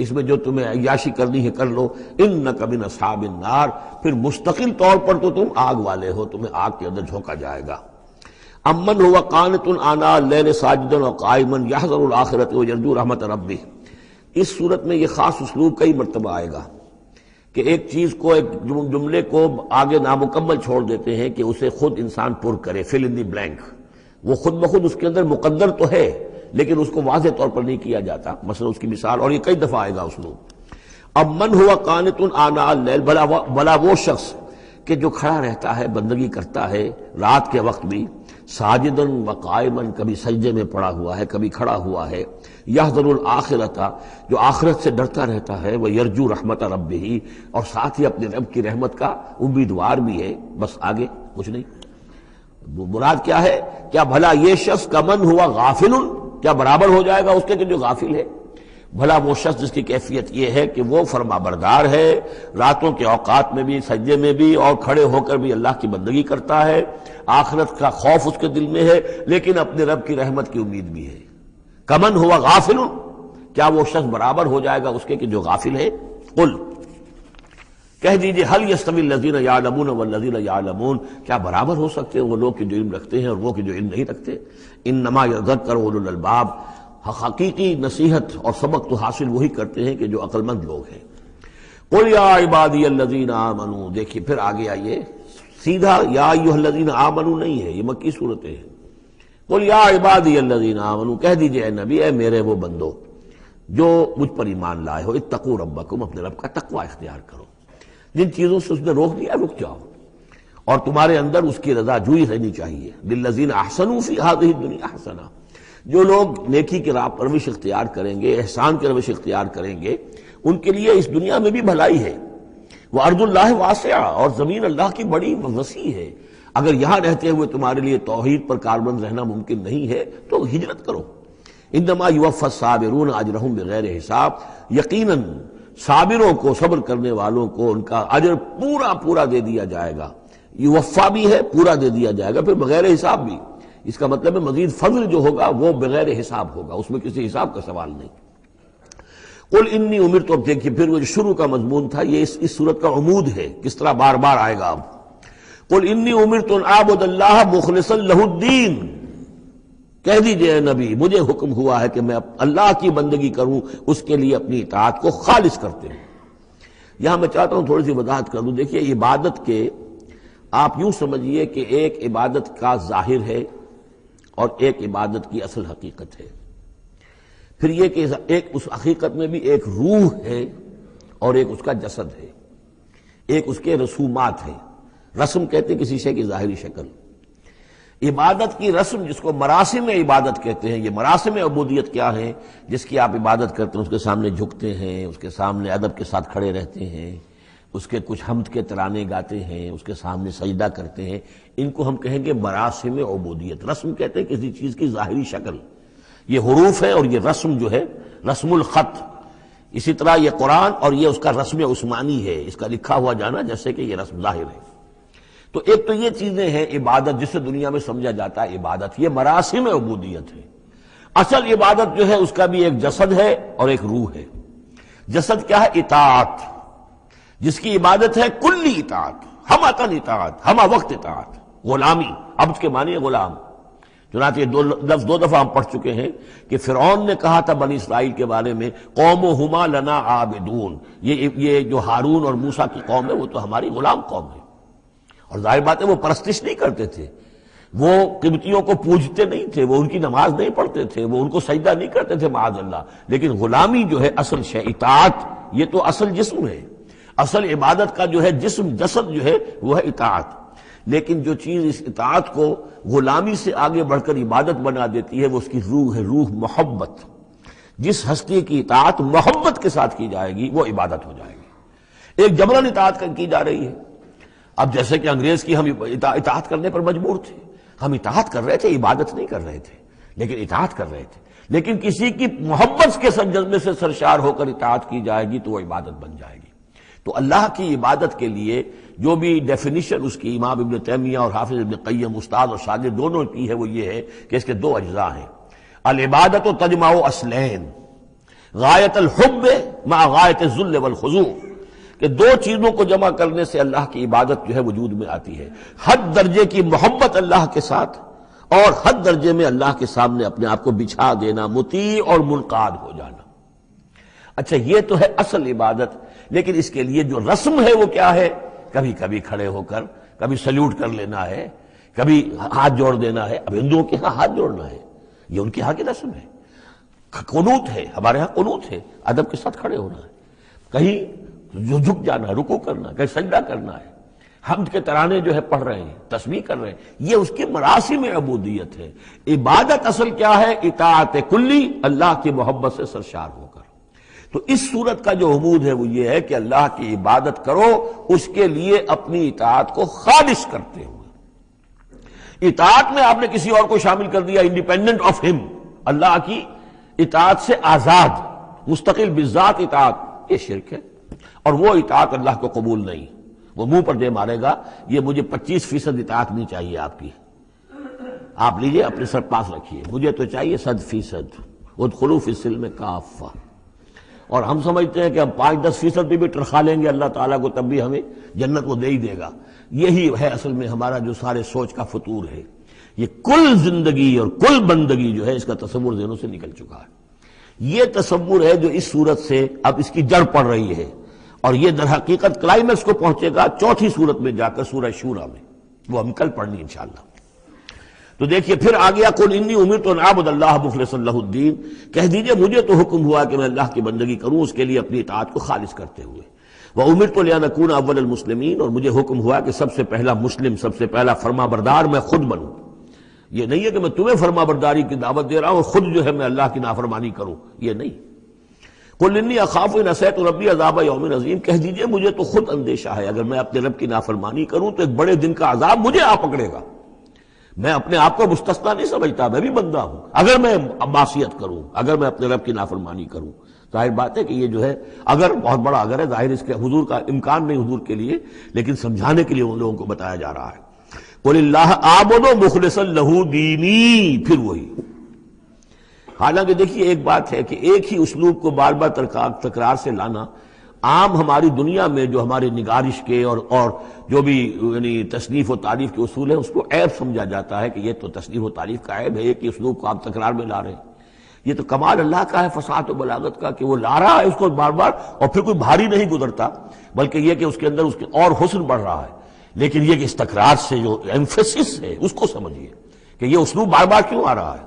اس میں جو تمہیں عیاشی کرنی ہے کر لو. انک من اصحاب النار، پھر مستقل طور پر تو تم آگ والے ہو، تمہیں آگ کے اندر جھونکا جائے گا. امن هو قانت آناء اللیل ساجدا وقائما یحذر الآخرۃ ویرجو رحمت ربہ. اس صورت میں یہ خاص اسلوب کئی مرتبہ آئے گا کہ ایک چیز کو، ایک جملے کو آگے نامکمل چھوڑ دیتے ہیں کہ اسے خود انسان پر کرے، فل ان دی بلینک. وہ خود بخود اس کے اندر مقدر تو ہے لیکن اس کو واضح طور پر نہیں کیا جاتا. مثلا اس کی مثال، اور یہ کئی دفعہ آئے گا اسلوب. اب من ہوا قانت آناء اللیل، بلا وہ شخص کہ جو کھڑا رہتا ہے، بندگی کرتا ہے رات کے وقت بھی. ساجدن و قائمن، کبھی سجدے میں پڑا ہوا ہے، کبھی کھڑا ہوا ہے. یحذر الآخرۃ، جو آخرت سے ڈرتا رہتا ہے. وہ یرجو رحمت ربہ، اور ساتھ ہی اپنے رب کی رحمت کا امیدوار بھی ہے. بس آگے کچھ نہیں. مراد کیا ہے؟ کیا بھلا یہ شخص کمن ہوا غافل، کیا برابر ہو جائے گا اس کے کہ جو غافل ہے؟ بھلا وہ شخص جس کی کیفیت یہ ہے کہ وہ فرما بردار ہے، راتوں کے اوقات میں بھی، سجدے میں بھی، اور کھڑے ہو کر بھی اللہ کی بندگی کرتا ہے، آخرت کا خوف اس کے دل میں ہے، لیکن اپنے رب کی رحمت کی امید بھی ہے. کمن ہوا غافل، کیا وہ شخص برابر ہو جائے گا اس کے کہ جو غافل ہے؟ قل، کہہ دیجئے حل یستوی الذین یعلمون والذین یعلمون، کیا برابر ہو سکتے ہیں وہ لوگ کہ جو علم رکھتے ہیں اور وہ کہ جو علم نہیں رکھتے؟ انما یذکر اولو الالباب، حقیقی نصیحت اور سبق تو حاصل وہی کرتے ہیں کہ جو عقل مند لوگ ہیں. قل یا عبادی الذین آمنوا، دیکھیے پھر آگے آئیے، سیدھا یا ایھا الذین آمنوا نہیں ہے، یہ مکی صورتیں ہیں. قل یا عبادی الذین آمنوا، کہہ دیجئے اے نبی، اے میرے وہ بندو جو مجھ پر ایمان لائے ہو، اتقوا ربکم، اپنے رب کا تقوی اختیار کرو. جن چیزوں سے اس نے روک دیا رک جاؤ، اور تمہارے اندر اس کی رضا جوئی رہنی چاہیے. للذین احسنوا فی ہذہ الدنیا حسنہ، جو لوگ نیکی کی راہ پروش اختیار کریں گے، احسان کی روش اختیار کریں گے، ان کے لیے اس دنیا میں بھی بھلائی ہے. وارض اللہ واسعہ، اور زمین اللہ کی بڑی وسیع ہے. اگر یہاں رہتے ہوئے تمہارے لیے توحید پر کاربند رہنا ممکن نہیں ہے تو ہجرت کرو. انما یوفی الصابرون اجرہم بغیر حساب، یقیناً صابروں کو، صبر کرنے والوں کو ان کا اجر پورا پورا دے دیا جائے گا. یوفا بھی ہے، پورا دے دیا جائے گا، پھر بغیر حساب بھی. اس کا مطلب ہے مزید فضل جو ہوگا وہ بغیر حساب ہوگا، اس میں کسی حساب کا سوال نہیں. قل انی امرت، اب دیکھیے پھر وہ جو شروع کا مضمون تھا یہ اس صورت کا عمود ہے، کس طرح بار بار آئے گا. اب قل انی امرت ان اعبد اللہ مخلصا لہ الدین، کہہ دیجئے اے نبی مجھے حکم ہوا ہے کہ میں اللہ کی بندگی کروں، اس کے لیے اپنی اطاعت کو خالص کرتے ہوں. یہاں میں چاہتا ہوں تھوڑی سی وضاحت کر دوں. دیکھیے عبادت کے آپ یوں سمجھیے کہ ایک عبادت کا ظاہر ہے اور ایک عبادت کی اصل حقیقت ہے. پھر یہ کہ ایک اس حقیقت میں بھی ایک روح ہے اور ایک اس کا جسد ہے، ایک اس کے رسومات ہیں. رسم کہتے ہیں کسی شے کی ظاہری شکل. عبادت کی رسم جس کو مراسم عبادت کہتے ہیں، یہ مراسم عبودیت کیا ہیں؟ جس کی آپ عبادت کرتے ہیں، اس کے سامنے جھکتے ہیں، اس کے سامنے ادب کے ساتھ کھڑے رہتے ہیں، اس کے کچھ حمد کے ترانے گاتے ہیں، اس کے سامنے سجدہ کرتے ہیں. ان کو ہم کہیں گے مراسم عبودیت. رسم کہتے ہیں کسی چیز کی ظاہری شکل. یہ حروف ہے اور یہ رسم جو ہے رسم الخط. اسی طرح یہ قرآن اور یہ اس کا رسم عثمانی ہے، اس کا لکھا ہوا جانا جیسے کہ یہ رسم ظاہر ہے. تو ایک تو یہ چیزیں ہیں عبادت جسے دنیا میں سمجھا جاتا ہے عبادت، یہ مراسم عبودیت ہے. اصل عبادت جو ہے اس کا بھی ایک جسد ہے اور ایک روح ہے. جسد کیا ہے؟ اطاعت، جس کی عبادت ہے کلی اطاعت، ہم عطن اطاعت، ہم وقت اطاعت. غلامی، عبد کے معنی ہے غلام. چنانچہ یہ دو دفعہ ہم پڑھ چکے ہیں کہ فرعون نے کہا تھا بنی اسرائیل کے بارے میں قومہما لنا عابدون، یہ جو ہارون اور موسیٰ کی قوم ہے وہ تو ہماری غلام قوم ہے. اور ظاہر بات ہے وہ پرستش نہیں کرتے تھے، وہ قبطیوں کو پوجتے نہیں تھے، وہ ان کی نماز نہیں پڑھتے تھے، وہ ان کو سجدہ نہیں کرتے تھے معاذ اللہ. لیکن غلامی جو ہے اصل شے، اطاعت یہ تو اصل جسم ہے. اصل عبادت کا جو ہے جسم، جسد جو ہے وہ ہے اطاعت. لیکن جو چیز اس اطاعت کو غلامی سے آگے بڑھ کر عبادت بنا دیتی ہے وہ اس کی روح ہے، روح محبت. جس ہستی کی اطاعت محبت کے ساتھ کی جائے گی وہ عبادت ہو جائے گی. ایک جبرن اطاعت کی جا رہی ہے. اب جیسے کہ انگریز کی ہم اطاعت کرنے پر مجبور تھے، ہم اطاعت کر رہے تھے، عبادت نہیں کر رہے تھے لیکن اطاعت کر رہے تھے. لیکن کسی کی محبت کے جذبے سے سرشار ہو کر اطاعت کی جائے گی تو وہ عبادت بن جائے گی. تو اللہ کی عبادت کے لیے جو بھی ڈیفینیشن اس کی امام ابن تیمیہ اور حافظ ابن قیم استاد اور شاگرد دونوں کی ہے وہ یہ ہے کہ اس کے دو اجزاء ہیں. العبادت تجمع اصلین، غایت الحب مع غایت الذل والخضوع، کہ دو چیزوں کو جمع کرنے سے اللہ کی عبادت جو ہے وجود میں آتی ہے. حد درجے کی محبت اللہ کے ساتھ اور حد درجے میں اللہ کے سامنے اپنے آپ کو بچھا دینا، مطیع اور منقاد ہو جانا. اچھا یہ تو ہے اصل عبادت. لیکن اس کے لیے جو رسم ہے وہ کیا ہے؟ کبھی کبھی کھڑے ہو کر کبھی سلیوٹ کر لینا ہے، کبھی ہاتھ جوڑ دینا ہے. اب ہندوؤں کے ہاں ہاتھ جوڑنا ہے، یہ ان کے ہاں کی رسم ہے. قنوت ہے، ہمارے ہاں قنوت ہے، ادب کے ساتھ کھڑے ہونا ہے. کہیں جو جھک جانا ہے، رکوع کرنا ہے، کہیں سجدہ کرنا ہے. حمد کے ترانے جو ہے پڑھ رہے ہیں، تسبیح کر رہے ہیں، یہ اس کی مراسم عبودیت ہے. عبادت اصل کیا ہے؟ اطاعت کلی، اللہ کی محبت سے سرشار ہو کر. تو اس صورت کا جو عمود ہے وہ یہ ہے کہ اللہ کی عبادت کرو، اس کے لیے اپنی اطاعت کو خالص کرتے ہوئے. اطاعت میں آپ نے کسی اور کو شامل کر دیا، انڈیپینڈنٹ آف ہم، اللہ کی اطاعت سے آزاد مستقل بذات اطاعت، یہ شرک ہے. اور وہ اطاعت اللہ کو قبول نہیں. وہ منہ پر دے مارے گا یہ مجھے 25% اطاعت نہیں چاہیے آپ کی، آپ لیجئے اپنے سر پاس رکھیے، مجھے تو چاہیے 100%. ادخلوا فی السلم کافہ. اور ہم سمجھتے ہیں کہ ہم 5-10% بھی ٹرخا لیں گے اللہ تعالیٰ کو تب بھی ہمیں جنت وہ دے ہی دے گا. یہی ہے اصل میں ہمارا جو سارے سوچ کا فطور ہے. یہ کل زندگی اور کل بندگی جو ہے اس کا تصور ذہنوں سے نکل چکا ہے. یہ تصور ہے جو اس صورت سے اب اس کی جڑ پڑ رہی ہے، اور یہ در حقیقت کلائمیکس کو پہنچے گا چوتھی صورت میں جا کر سورہ شورى میں، وہ ہم کل پڑھنی انشاءاللہ. تو دیکھیے پھر آ گیا قل انی امرت ان اعبد اللہ مخلصا لہ الدین، کہہ دیجئے مجھے تو حکم ہوا کہ میں اللہ کی بندگی کروں، اس کے لیے اپنی اطاعت کو خالص کرتے ہوئے. وَأُمِرْتُ لِأَنْ أَكُونَ أَوَّلَ الْمُسْلِمِينَ، اور مجھے حکم ہوا کہ سب سے پہلا مسلم، سب سے پہلا فرما بردار میں خود بنوں۔ یہ نہیں ہے کہ میں تمہیں فرما برداری کی دعوت دے رہا ہوں، خود جو ہے میں اللہ کی نافرمانی کروں، یہ نہیں۔ قُلْ إِنِّي أَخَافُ إِنْ عَصَيْتُ رَبِّي عَذَابَ يَوْمٍ عَظِيمٍ، کہہ دیجئے مجھے تو خود اندیشہ ہے اگر میں اپنے رب کی نافرمانی کروں تو ایک بڑے دن کا عذاب مجھے آ پکڑے گا۔ میں اپنے آپ کو مستثنا نہیں سمجھتا، میں بھی بندہ ہوں، اگر میں معصیت کروں، اگر میں اپنے رب کی نافرمانی کروں۔ ظاہر بات ہے کہ یہ جو ہے اگر بہت بڑا اگر ہے، ظاہر اس کے حضور کا امکان نہیں حضور کے لیے، لیکن سمجھانے کے لیے ان لوگوں کو بتایا جا رہا ہے۔ قُلِ اللَّهَ أَعْبُدُ مُخْلِصًا لَهُ دِينِي، پھر وہی۔ حالانکہ دیکھیے ایک بات ہے کہ ایک ہی اسلوب کو بار بار تکرار سے لانا عام ہماری دنیا میں جو ہمارے نگارش کے اور جو بھی یعنی تصنیف و تعریف کے اصول ہیں اس کو عیب سمجھا جاتا ہے کہ یہ تو تصنیف و تعریف کا عیب ہے، ایک ہی اسلوب کو آپ تکرار میں لا رہے ہیں۔ یہ تو کمال اللہ کا ہے فصاحت و بلاغت کا کہ وہ لا رہا ہے اس کو بار بار، اور پھر کوئی بھاری نہیں گزرتا، بلکہ یہ کہ اس کے اندر اس کے اور حسن بڑھ رہا ہے۔ لیکن یہ کہ اس تکرار سے جو ایمفیسس ہے اس کو سمجھیے کہ یہ اسلوب بار بار کیوں آ رہا ہے۔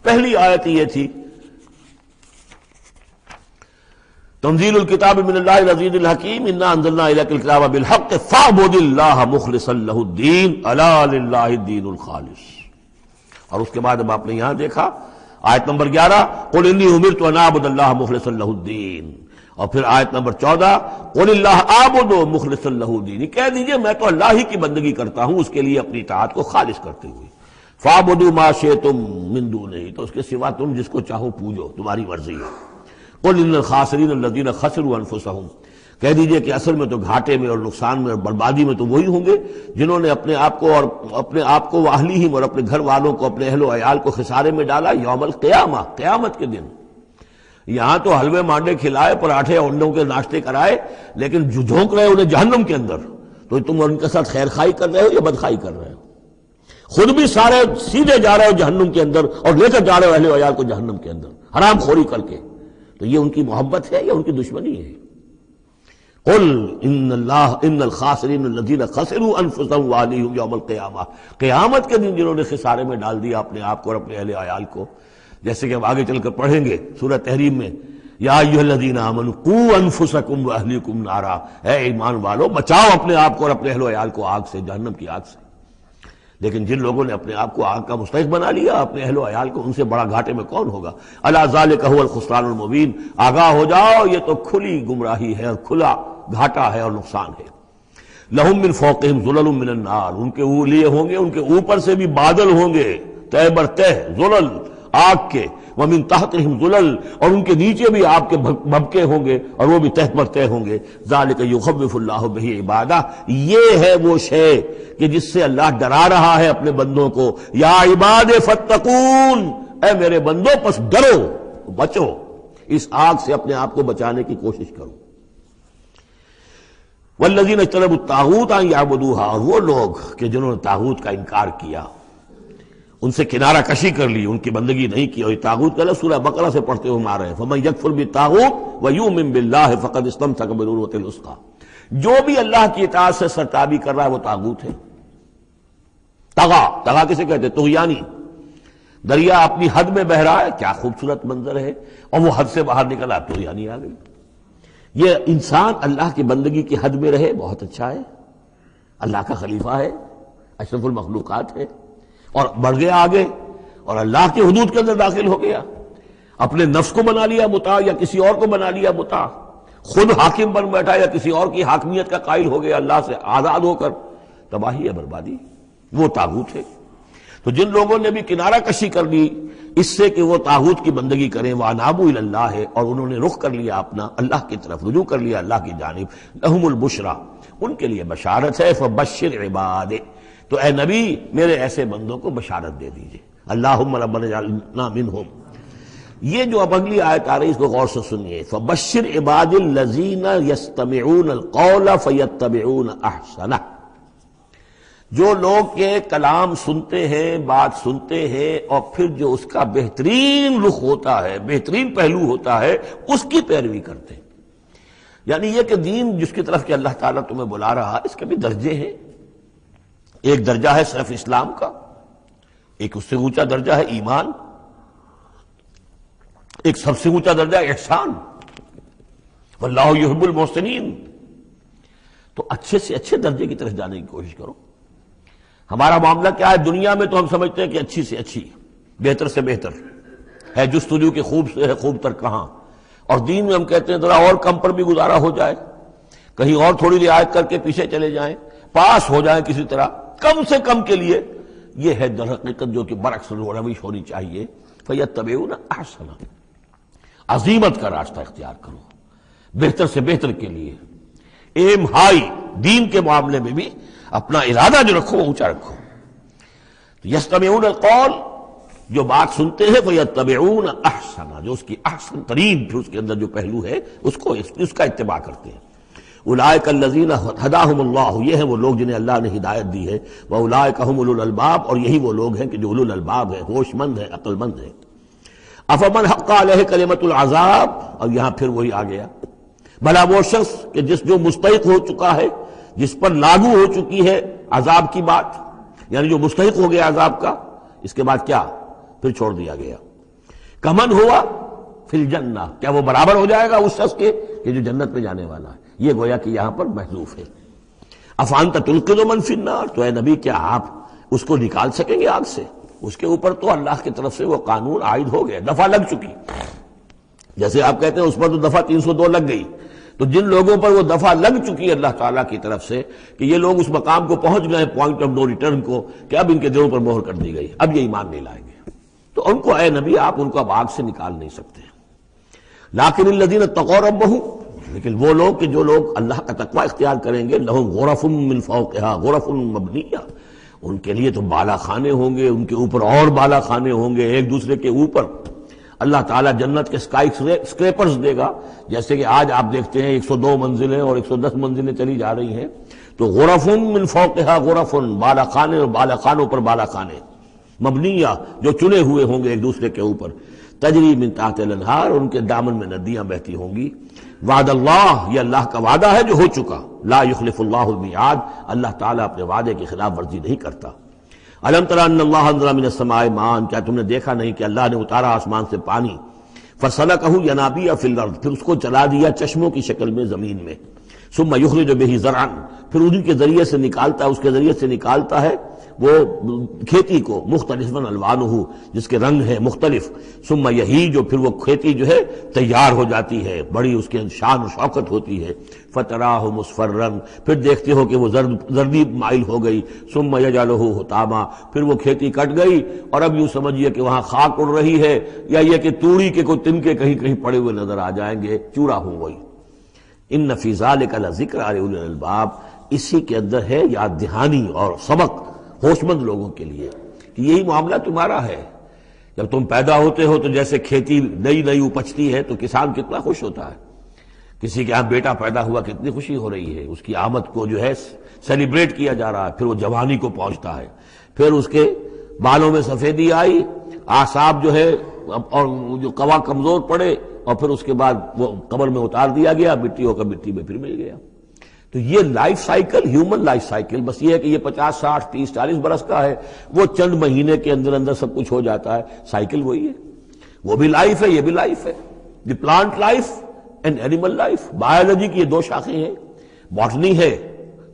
پہلی آیت یہ تھی تنزیل الکتاب من اللہ العزیز الحکیم انا انزلنا الیک الکتاب بالحق فاعبد اللہ مخلصا لہ الدین الا للہ الدین الخالص۔ اور اس کے بعد اب آپ نے یہاں دیکھا آیت نمبر 11 قل انی امرت ان اعبد اللہ مخلصا لہ الدین، اور پھر آیت نمبر 14 قل اللہ اعبد مخلصا لہ الدین، کہہ دیجئے میں تو اللہ ہی کی بندگی کرتا ہوں اس کے لیے اپنی اطاعت کو خالص کرتے ہوئے۔ فاعبدوا ما شئتم من دونہ، تو اس کے سوا تم جس کو چاہو پوجو، تمہاری مرضی ہے۔ قل ان الخاسرین الذین خسروا انفسهم، کہہ دیجئے کہ اصل میں تو گھاٹے میں اور نقصان میں اور بربادی میں تو وہی ہوں گے جنہوں نے اپنے آپ کو واہلیہم اور اپنے گھر والوں کو، اپنے اہل و عیال کو خسارے میں ڈالا یوم القیامہ، قیامت کے دن۔ یہاں تو حلوے مانڈے کھلائے، پراٹھے انڈوں کے ناشتے کرائے، لیکن جھونک رہے انہیں جہنم کے اندر، تو تم ان کے ساتھ خیر خائی کر رہے ہو یا بدخائی کر رہے ہو؟ خود بھی سارے سیدھے جا رہے ہو جہنم کے اندر اور لے کر جا رہے ہو اہل و عیال کو جہنم کے اندر حرام خوری کر کے، تو یہ ان کی محبت ہے یا ان کی دشمنی ہے؟ قل ان الخاسرین الذین خسروا انفسهم واہلیہم یوم القیامہ، قیامت کے دن جنہوں نے خسارے میں ڈال دیا اپنے آپ کو اور اپنے اہل عیال کو، جیسے کہ ہم آگے چل کر پڑھیں گے سورہ تحریم میں، یا ایھا الذین آمنوا قوا انفسکم واہلیکم نارا، اے ایمان والو بچاؤ اپنے آپ کو اور اپنے اہل و عیال کو آگ سے، جہنم کی آگ سے۔ لیکن جن لوگوں نے اپنے آپ کو آگ کا مستحق بنا لیا، اپنے اہل و عیال کو، ان سے بڑا گھاٹے میں کون ہوگا؟ الا ذالک هو الخسران المبین، آگاہ ہو جاؤ یہ تو کھلی گمراہی ہے اور کھلا گھاٹا ہے اور نقصان ہے۔ لہم من فوقہم ظلل من النار، ان کے لیے ہوں گے ان کے اوپر سے بھی بادل ہوں گے تہ بر تہ، ظلل آگ کے، ومن تحتہم ظلل، اور ان کے نیچے بھی آگ کے بھبکے ہوں گے اور وہ بھی تہ پر تہ ہوں گے۔ ذالک یخوف اللہ بہ عبادہ، یہ ہے وہ شے کہ جس سے اللہ ڈرا رہا ہے اپنے بندوں کو۔ یا عباد فاتقون، اے میرے بندوں پس ڈرو، بچو، اس آگ سے اپنے آپ کو بچانے کی کوشش کرو۔ والذین اجتنبوا الطاغوت ان یعبدوها، اور وہ لوگ کہ جنہوں نے طاغوت کا انکار کیا، ان سے کنارہ کشی کر لی، ان کی بندگی نہیں کی، اور یہ طاغوت کا سورہ بقرہ سے پڑھتے ہوئے آ رہے ہیں فمن یکفر بالطاغوت ویؤمن باللہ فقد استمسک بالعروۃ الوثقی، جو بھی اللہ کی اطاعت سے سرتابی کر رہا ہے وہ طاغوت ہے۔ طغا کسے کہتے ہیں؟ طغیانی، دریا اپنی حد میں بہ رہا ہے، کیا خوبصورت منظر ہے، اور وہ حد سے باہر نکلا، طغیانی آ گئی۔ یہ انسان اللہ کی بندگی کی حد میں رہے، بہت اچھا ہے، اللہ کا خلیفہ ہے، اشرف المخلوقات ہے، اور بڑھ گیا آگے اور اللہ کی حدود کے اندر داخل ہو گیا، اپنے نفس کو بنا لیا مطاع یا کسی اور کو بنا لیا مطاع، خود حاکم بن بیٹھا یا کسی اور کی حاکمیت کا قائل ہو گیا اللہ سے آزاد ہو کر، تباہی ہے، بربادی، وہ طاغوت ہے۔ تو جن لوگوں نے بھی کنارہ کشی کر لی اس سے کہ وہ طاغوت کی بندگی کریں، وَأَنَابُوا إِلَى اللَّهِ، اور انہوں نے رخ کر لیا اپنا اللہ کی طرف، رجوع کر لیا اللہ کی جانب، لَهُمُ الْبُشْرَى، ان کے لیے بشارت ہے، فَبَشِّرْ عِبَادِ، تو اے نبی میرے ایسے بندوں کو بشارت دے دیجئے، اللہم ربنا اجعلنا منہم۔ یہ جو اب اگلی آیت آ رہی اس کو غور سے سنیے، فَبَشِّرْ عِبَادِ الَّذِينَ يَسْتَمِعُونَ الْقَوْلَ فَيَتَّبِعُونَ أَحْسَنَهُ، جو لوگ کے کلام سنتے ہیں، بات سنتے ہیں، اور پھر جو اس کا بہترین رخ ہوتا ہے، بہترین پہلو ہوتا ہے، اس کی پیروی کرتے ہیں۔ یعنی یہ کہ دین جس کی طرف کہ اللہ تعالیٰ تمہیں بلا رہا، اس کے بھی درجے ہیں۔ ایک درجہ ہے صرف اسلام کا، ایک اس سے اونچا درجہ ہے ایمان، ایک سب سے اونچا درجہ ہے احسان، واللہ یحب المحسنین، تو اچھے سے اچھے درجے کی طرف جانے کی کوشش کرو. ہمارا معاملہ کیا ہے؟ دنیا میں تو ہم سمجھتے ہیں کہ اچھی سے اچھی، بہتر سے بہتر ہے، جستجو کے خوب سے ہے خوب تر کہاں. اور دین میں ہم کہتے ہیں ذرا اور کم پر بھی گزارا ہو جائے، کہیں اور تھوڑی رعایت کر کے پیچھے چلے جائیں، پاس ہو جائیں کسی طرح کم سے کم کے لیے. یہ ہے در حقیقت جو کہ برعکس روش ہونی چاہیے. فَيَتَّبِعُونَ أَحْسَنَ، عزیمت کا راستہ اختیار کرو بہتر سے بہتر کے لیے. ایم ہائی، دین کے معاملے میں بھی اپنا ارادہ جو رکھو وہ اونچا رکھو. یستمعون القول، جو بات سنتے ہیں فیتبعون احسن، جو اس کی احسن ترین پھر اس کے اندر جو پہلو ہے اس کا اتباع کرتے ہیں. اولئک الذین ہداہم اللہ، یہ ہیں وہ لوگ جنہیں اللہ نے ہدایت دی ہے. واولئک هم اولو الالباب، اور یہی وہ لوگ ہیں کہ جو اولو الالباب ہیں، ہوش مند ہیں، عقل مند ہیں. افمن حق علیہ کلمۃ العذاب، اور یہاں پھر وہی آ گیا، بھلا وہ شخص کہ جو مستحق ہو چکا ہے، جس پر لاگو ہو چکی ہے عذاب کی بات، یعنی جو مستحق ہو گیا عذاب کا، اس کے بعد کیا پھر چھوڑ دیا گیا. کمن ہوا فی الجنہ، کیا وہ برابر ہو جائے گا اس شخص کے کہ جو جنت میں جانے والا ہے؟ یہ گویا کہ یہاں پر محذوف ہے. افانت تلقذ من فی النار، تو اے نبی کیا آپ اس کو نکال سکیں گے آگ سے؟ اس کے اوپر تو اللہ کی طرف سے وہ قانون عائد ہو گیا، دفعہ لگ چکی. جیسے آپ کہتے ہیں اس پر تو دفعہ 302 لگ گئی، تو جن لوگوں پر وہ دفعہ لگ چکی ہے اللہ تعالیٰ کی طرف سے کہ یہ لوگ اس مقام کو پہنچ گئے پوائنٹ آف نو ریٹرن کو، کہ اب ان کے دلوں پر مہر کر دی گئی، اب یہ ایمان نہیں لائیں گے، تو ان کو اے نبی آپ ان کو اب آگ سے نکال نہیں سکتے. لیکن الذین اتقوا ربہم، لیکن وہ لوگ کہ جو لوگ اللہ کا تقوی اختیار کریں گے، لہم غرف من فوقہا غرف مبنیہ، ان کے لیے تو بالا خانے ہوں گے، ان کے اوپر اور بالا خانے ہوں گے ایک دوسرے کے اوپر. اللہ تعالیٰ جنت کے اسکائی اسکریپرز دے گا، جیسے کہ آج آپ دیکھتے ہیں 102 منزلیں اور 110 منزلیں چلی جا رہی ہیں. تو غرف من فوقہا غرف، بالا خانے اور بالا خانوں پر بالا خانے، مبنیہ جو چنے ہوئے ہوں گے ایک دوسرے کے اوپر. تجری من تحت الانہار، ان کے دامن میں ندیاں بہتی ہوں گی. وعد اللہ، یہ اللہ کا وعدہ ہے جو ہو چکا. لا یخلف اللہ المیعاد، اللہ تعالیٰ اپنے وعدے کی خلاف ورزی نہیں کرتا. الم تر ان اللہ انزل من السماء ماء، کیا تم نے دیکھا نہیں کہ اللہ نے اتارا آسمان سے پانی. فسلکہ ینابیع فی الارض، پھر اس کو چلا دیا چشموں کی شکل میں زمین میں. ثم یخرج بہ زرعا، پھر انہی کے ذریعے سے نکالتا ہے، اس کے ذریعے سے نکالتا ہے وہ کھیتی کو. مختلف الوانہ، جس کے رنگ ہیں مختلف. ثم یہی، جو پھر وہ کھیتی جو ہے تیار ہو جاتی ہے، بڑی اس کے شان و شوکت ہوتی ہے. فتراہ مصفرا، پھر دیکھتے ہو کہ وہ زردی مائل ہو گئی. ثم یجعلہ حطاما، پھر وہ کھیتی کٹ گئی اور اب یوں سمجھیے کہ وہاں خاک اڑ رہی ہے، یا یہ کہ توڑی کے کوئی تنکے کہیں کہیں پڑے ہوئے نظر آ جائیں گے، چورا ہو گئی. ان فی ذلک لذکر لأولی الالباب، اسی کے اندر ہے یاد دہانی اور سبق ہوش مند لوگوں کے لیے کہ یہی معاملہ تمہارا ہے. جب تم پیدا ہوتے ہو تو جیسے کھیتی نئی نئی اپجتی ہے تو کسان کتنا خوش ہوتا ہے. کسی کے یہاں بیٹا پیدا ہوا کتنی خوشی ہو رہی ہے، اس کی آمد کو جو ہے سیلیبریٹ کیا جا رہا ہے. پھر وہ جوانی کو پہنچتا ہے، پھر اس کے بالوں میں سفیدی آئی، اعصاب جو ہے اور جو قوا کمزور پڑے، اور پھر اس کے بعد وہ قبر میں اتار دیا گیا، مٹی ہو کر مٹی میں پھر مل گیا. تو یہ life cycle, human life cycle, بس یہ ہے کہ یہ 50 60 30 40 برس کا ہے، وہ چند مہینے کے اندر اندر سب کچھ ہو جاتا ہے. سائیکل وہی ہے، وہ بھی لائف ہے، یہ بھی لائف ہے. The plant life and animal life. Biology کی یہ دو شاخیں ہیں. باٹنی ہے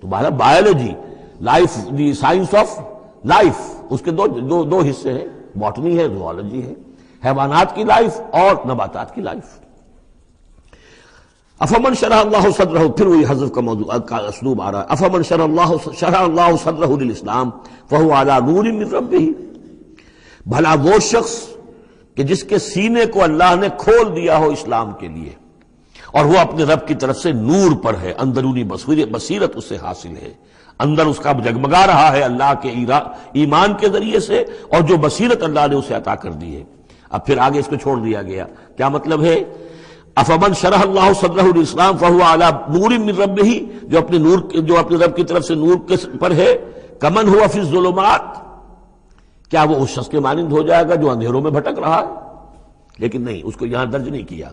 تو biology, life the science of life, اس کے دو حصے ہیں، باٹنی ہے، زوالوجی ہے. حیوانات کی لائف اور نباتات کی لائف. افمن شرح اللہ صدرہ، پھر وہی حذف کا موضوع کا اسلوب آ رہا ہے. افمن شرح اللہ صدرہ للاسلام فہو علی نور من ربہ، بھلا وہ شخص کہ جس کے سینے کو اللہ نے کھول دیا ہو اسلام کے لیے، اور وہ اپنے رب کی طرف سے نور پر ہے، اندرونی بصیرت اس سے حاصل ہے، اندر اس کا جگمگا رہا ہے اللہ کے ایمان کے ذریعے سے، اور جو بصیرت اللہ نے اسے عطا کر دی ہے. اب پھر آگے اس کو چھوڑ دیا گیا. کیا مطلب ہے؟ افمن شرح اللہ صدرہ للاسلام فہو علی نور من ربہ، جو اپنے رب کی طرف سے نور پر ہے. کمن ہوا فی الظلمات، کیا وہ اس شخص کے مانند ہو جائے گا جو اندھیروں میں بھٹک رہا ہے؟ لیکن نہیں، اس کو یہاں درج نہیں کیا.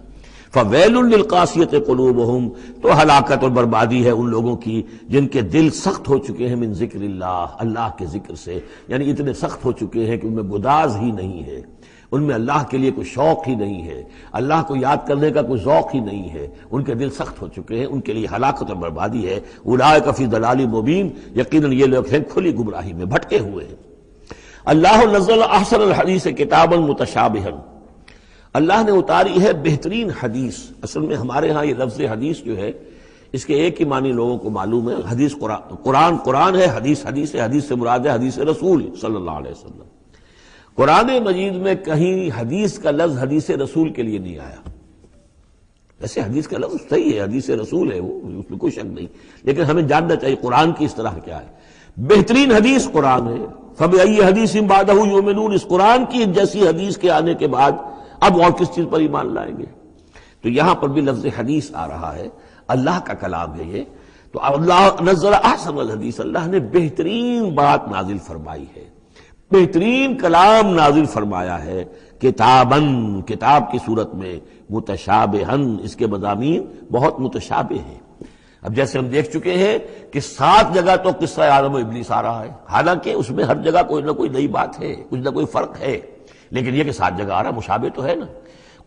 فویل للقاسیۃ قلوبہم، تو ہلاکت اور بربادی ہے ان لوگوں کی جن کے دل سخت ہو چکے ہیں من ذکر اللہ، اللہ کے ذکر سے، یعنی اتنے سخت ہو چکے ہیں کہ ان میں گداز ہی نہیں ہے. ان میں اللہ کے لیے کوئی شوق ہی نہیں ہے، اللہ کو یاد کرنے کا کوئی ذوق ہی نہیں ہے، ان کے دل سخت ہو چکے ہیں، ان کے لیے ہلاکت اور بربادی ہے۔ اولئک فی ضلال مبین، یقیناً یہ لوگ ہیں کھلی گمراہی میں بھٹکے ہوئے ہیں۔ اللہ نزل احسن الحدیث کتابا متشابہا، اللہ نے اتاری ہے بہترین حدیث۔ اصل میں ہمارے ہاں یہ لفظ حدیث جو ہے اس کے ایک ہی معنی لوگوں کو معلوم ہے، حدیث قرآن ہے، حدیث ہے، حدیث سے مراد ہے حدیث رسول صلی اللہ علیہ وسلم۔ قرآن مجید میں کہیں حدیث کا لفظ حدیث رسول کے لیے نہیں آیا۔ ویسے حدیث کا لفظ صحیح ہے، حدیث رسول ہے، وہ اس میں کوئی شک نہیں، لیکن ہمیں جاننا چاہیے قرآن کی اصطلاح کیا ہے۔ بہترین حدیث قرآن ہے، فَبِأَيِّ حَدِيثٍ بَعْدَهُ يُؤْمِنُونَ، اس قرآن کی جیسی حدیث کے آنے کے بعد اب اور کس چیز پر ایمان لائیں گے؟ تو یہاں پر بھی لفظ حدیث آ رہا ہے، اللہ کا کلام ہے یہ، تو اللہ نزل احسن الحدیث، اللہ نے بہترین بات نازل فرمائی ہے، بہترین کلام نازل فرمایا ہے، کتاباً، کتاب کی صورت میں، متشابہاً، اس کے مضامین بہت متشابہ ہیں۔ اب جیسے ہم دیکھ چکے ہیں کہ 7 جگہ تو قصہ آدم و ابلیس آ رہا ہے، حالانکہ اس میں ہر جگہ کوئی نہ کوئی نئی بات ہے، کچھ نہ کوئی فرق ہے، لیکن یہ کہ 7 جگہ آ رہا مشابہ تو ہے نا۔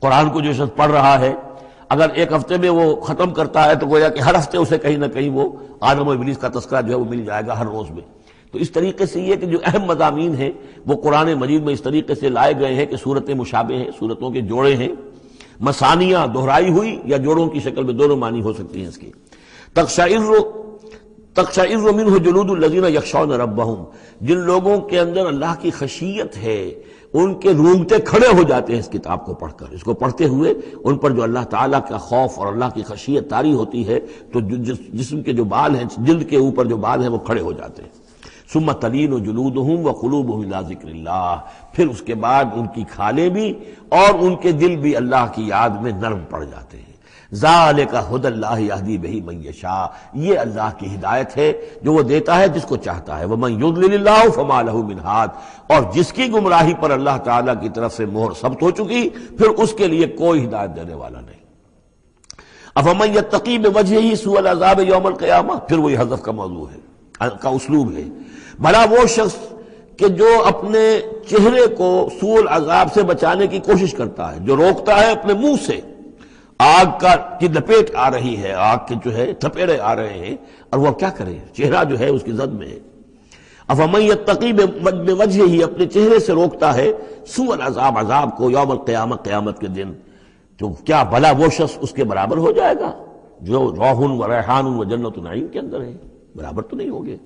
قرآن کو جو شخص پڑھ رہا ہے اگر ایک ہفتے میں وہ ختم کرتا ہے تو گویا کہ ہر ہفتے اسے کہیں نہ کہیں وہ آدم و ابلیس کا تذکرہ جو ہے وہ مل جائے گا ہر روز میں۔ تو اس طریقے سے یہ کہ جو اہم مضامین ہیں وہ قرآن مجید میں اس طریقے سے لائے گئے ہیں کہ صورتیں مشابہ ہیں، صورتوں کے جوڑے ہیں، مثانیہ دہرائی ہوئی یا جوڑوں کی شکل میں دونوں معنی ہو سکتی ہیں اس کی۔ تقشعر منہ جلود الذین یخشون ربہم، جن لوگوں کے اندر اللہ کی خشیت ہے ان کے رونگٹے کھڑے ہو جاتے ہیں اس کتاب کو پڑھ کر، اس کو پڑھتے ہوئے ان پر جو اللہ تعالیٰ کا خوف اور اللہ کی خشیت طاری ہوتی ہے تو جسم کے جو بال ہیں، جلد کے اوپر جو بال ہیں وہ کھڑے ہو جاتے ہیں۔ ثم تلین جلودہم وقلوبہم الی ذکر اللہ، پھر اس کے بعد ان کی کھالیں بھی اور ان کے دل بھی اللہ کی یاد میں نرم پڑ جاتے ہیں۔ ذالک ھدی اللہ یہدی بہ من یشاء، یہ اللہ کی ہدایت ہے جو وہ دیتا ہے جس کو چاہتا ہے۔ ومن یضلل اللہ فما لہ من ہاد، اور جس کی گمراہی پر اللہ تعالیٰ کی طرف سے مہر ثبت ہو چکی پھر اس کے لیے کوئی ہدایت دینے والا نہیں۔ افمن یتقی بوجہہ سوء العذاب یوم القیامہ، پھر وہی حذف کا موضوع ہے، کا اسلوب ہے۔ بھلا وہ شخص کہ جو اپنے چہرے کو سوء العذاب سے بچانے کی کوشش کرتا ہے، جو روکتا ہے اپنے منہ سے، آگ کی لپیٹ آ رہی ہے، آگ کے جو ہے تھپیڑے آ رہے ہیں، اور وہ کیا کرے، چہرہ جو ہے اس کی زد میں ہے۔ افمن یتقی بوجہہ، اپنے چہرے سے روکتا ہے سوء العذاب، عذاب کو، یوم القیامہ، قیامت کے دن، تو کیا بھلا وہ شخص اس کے برابر ہو جائے گا جو روح و ریحان و جنت نعیم کے اندر ہے؟ برابر تو نہیں ہوگے۔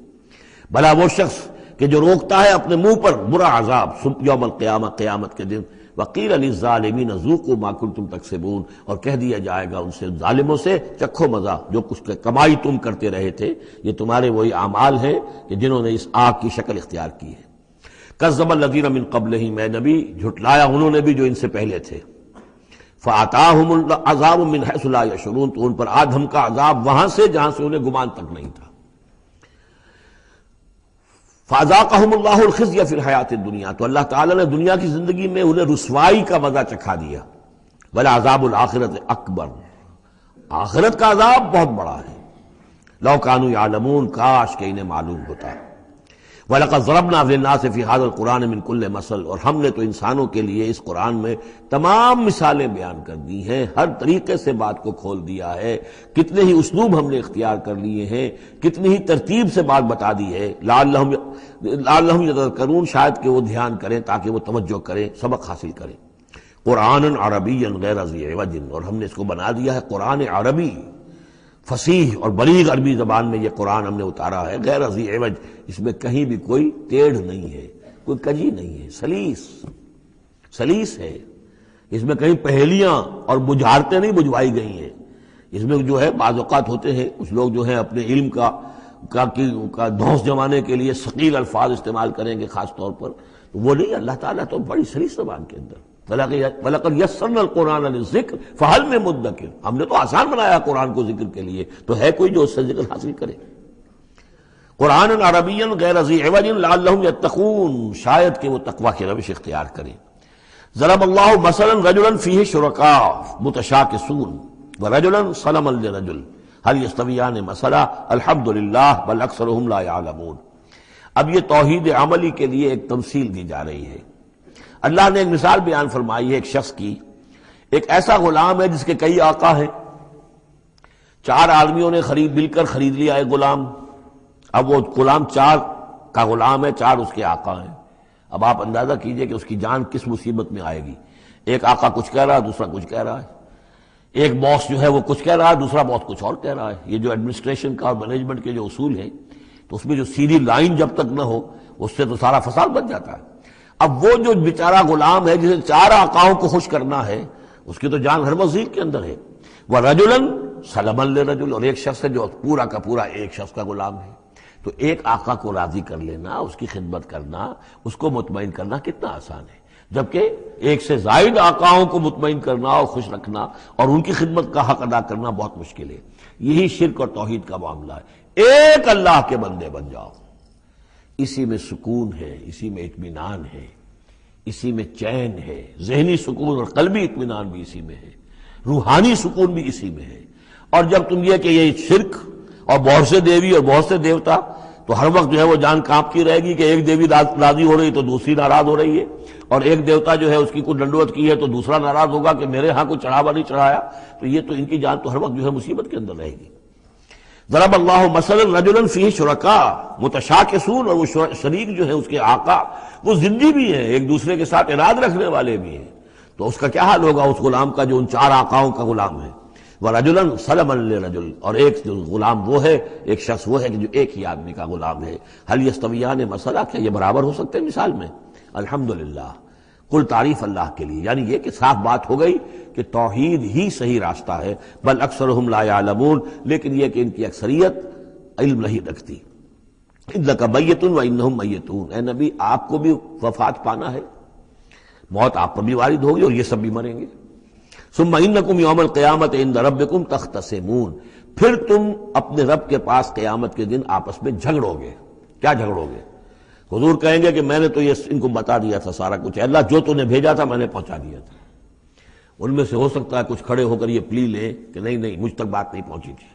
بھلا وہ شخص کہ جو روکتا ہے اپنے منہ پر برا عذاب یوم القیامہ، قیامت کے دن، وقیل للظالمین ذوقوا ما کنتم تکسبون، اور کہہ دیا جائے گا ان سے، ظالموں سے، چکھو مزہ جو کچھ کمائی تم کرتے رہے تھے، یہ تمہارے وہی اعمال ہیں کہ جنہوں نے اس آگ کی شکل اختیار کی ہے۔ کذب الذین من قبلہم، اے نبی جھٹلایا انہوں نے بھی جو ان سے پہلے تھے، فآتاہم العذاب من حیث لا یشعرون، تو ان پر آ دھمکا عذاب وہاں سے جہاں سے انہیں گمان تک نہیں تھا۔ فَأَذَاقَهُمُ اللَّهُ الْخِزْيَ فِي الْحَيَاةِ الدُّنْيَا، تو اللہ تعالیٰ نے دنیا کی زندگی میں انہیں رسوائی کا مزہ چکھا دیا۔ وَلَعَذَابُ الْآخِرَةِ أَكْبَرُ، آخرت کا عذاب بہت بڑا ہے۔ لَوْ كَانُوا يَعْلَمُونَ، کاش کہ انہیں معلوم ہوتا۔ وَلَقَدْ ضَرَبْنَا لِلنَّاسِ فِي هَذَا الْقُرْآنِ مِنْ كُلِّ مَثَلٍ، اور ہم نے تو انسانوں کے لیے اس قرآن میں تمام مثالیں بیان کر دی ہیں، ہر طریقے سے بات کو کھول دیا ہے، کتنے ہی اسلوب ہم نے اختیار کر لیے ہیں، کتنی ہی ترتیب سے بات بتا دی ہے، لعلہم یتذکرون، شاید کہ وہ دھیان کریں تاکہ وہ توجہ کریں، سبق حاصل کریں۔ قرآن عربی غیر ذی عوج، اور ہم نے اس کو بنا دیا ہے قرآن عربی، فصیح اور بلیغ عربی زبان میں یہ قرآن ہم نے اتارا ہے، غیر ذی عوج، اس میں کہیں بھی کوئی ٹیڑھ نہیں ہے، کوئی کجی نہیں ہے، سلیس ہے، اس میں کہیں پہیلیاں اور بجھارتیں نہیں بجھوائی گئی ہیں۔ اس میں جو ہے بعض اوقات ہوتے ہیں کچھ لوگ جو ہیں اپنے علم کا دھوس جمانے کے لیے ثقیل الفاظ استعمال کریں گے خاص طور پر، تو وہ نہیں، اللہ تعالیٰ تو بڑی سلیس زبان کے اندر، وَلَقَدْ يَسَّرْنَا الْقُرْآنَ لِلذِّكْرِ فَهَلْ مِن مُدَّكِرٍ، ہم نے تو آسان بنایا قرآن کو ذکر کے لیے، تو ہے کوئی جو اس سے ذکر حاصل کرے۔ قرآن عربی غیر ذی عوج لعلہم یتقون، شاید کہ وہ تقوی کی روش اختیار کریں۔ ضرب اللہ مثلا رجلا فیہ شرکاء متشاکسون ورجلا صلما لرجل هل یستویان مثلا الحمد للہ بل اکثرهم لا یعلمون۔ اب یہ توحید عملی کے لیے ایک تمثیل دی جا رہی ہے۔ اللہ نے ایک مثال بیان فرمائی ہے ایک شخص کی، ایک ایسا غلام ہے جس کے کئی آقا ہیں، 4 آدمیوں نے مل کر خرید لیا ایک غلام، اب وہ غلام 4 کا غلام ہے، 4 اس کے آقا ہیں۔ اب آپ اندازہ کیجئے کہ اس کی جان کس مصیبت میں آئے گی۔ ایک آقا کچھ کہہ رہا ہے، دوسرا کچھ کہہ رہا ہے، ایک باس جو ہے وہ کچھ کہہ رہا ہے، دوسرا باس کچھ اور کہہ رہا ہے۔ یہ جو ایڈمنسٹریشن کا اور مینجمنٹ کے جو اصول ہیں، تو اس میں جو سیدھی لائن جب تک نہ ہو اس سے تو سارا فساد بچ جاتا ہے۔ اب وہ جو بیچارہ غلام ہے جسے 4 آقاؤں کو خوش کرنا ہے، اس کی تو جان ہر مزید کے اندر ہے۔ وَرَجُلًا سَلَمًا لِرَجُلٍ، اور ایک شخص ہے جو پورا کا پورا ایک شخص کا غلام ہے۔ تو ایک آقا کو راضی کر لینا، اس کی خدمت کرنا، اس کو مطمئن کرنا کتنا آسان ہے، جبکہ ایک سے زائد آقاؤں کو مطمئن کرنا اور خوش رکھنا اور ان کی خدمت کا حق ادا کرنا بہت مشکل ہے۔ یہی شرک اور توحید کا معاملہ ہے۔ ایک اللہ کے بندے بن جاؤ، اسی میں سکون ہے، اسی میں اطمینان ہے، اسی میں چین ہے، ذہنی سکون اور قلبی اطمینان بھی اسی میں ہے، روحانی سکون بھی اسی میں ہے۔ اور جب تم یہ کہ یہ شرک اور بہت سے دیوی اور بہت سے دیوتا، تو ہر وقت جو ہے وہ جان کانپتی رہے گی کہ ایک دیوی راضی ہو رہی تو دوسری ناراض ہو رہی ہے، اور ایک دیوتا جو ہے اس کی کوئی ڈنڈوت کی ہے تو دوسرا ناراض ہوگا کہ میرے ہاں کوئی چڑھاوا نہیں چڑھایا، تو یہ تو ان کی جان تو ہر وقت جو ہے مصیبت کے اندر رہے گی۔ ضرب اللہ مثلا رجلا فیہ شرکاء متشاکسون، اور وہ شریک جو ہے اس کے آقا وہ زندی بھی ہیں، ایک دوسرے کے ساتھ اراد رکھنے والے بھی ہیں، تو اس کا کیا حال ہوگا اس غلام کا جو ان 4 آقاؤں کا غلام ہے۔ وَرَجُلًا سَلَمًا لِرَجُلٍ، اور ایک جو غلام وہ ہے، ایک شخص وہ ہے کہ جو ایک ہی آدمی کا غلام ہے۔ هل يستویان مثلا، کیا یہ برابر ہو سکتے ہیں مثال میں؟ الحمدللہ، کل تعریف اللہ کے لیے، یعنی یہ کہ صاف بات ہو گئی کہ توحید ہی صحیح راستہ ہے۔ بل اکثرهم لا يعلمون، لیکن یہ کہ ان کی اکثریت علم نہیں رکھتی۔ انک میت وانہم میتون، اے نبی آپ کو بھی وفات پانا ہے، موت آپ پر بھی وارد ہوگی اور یہ سب بھی مریں گے۔ ثم انکم یوم القیامت عند ربکم تختصمون، پھر تم اپنے رب کے پاس قیامت کے دن آپس میں جھگڑو گے۔ کیا جھگڑو گے؟ حضور کہیں گے کہ میں نے تو یہ ان کو بتا دیا تھا سارا کچھ، اللہ جو تو نے بھیجا تھا میں نے پہنچا دیا تھا۔ ان میں سے ہو سکتا ہے کچھ کھڑے ہو کر یہ پلی لیں کہ نہیں مجھ تک بات نہیں پہنچی تھی،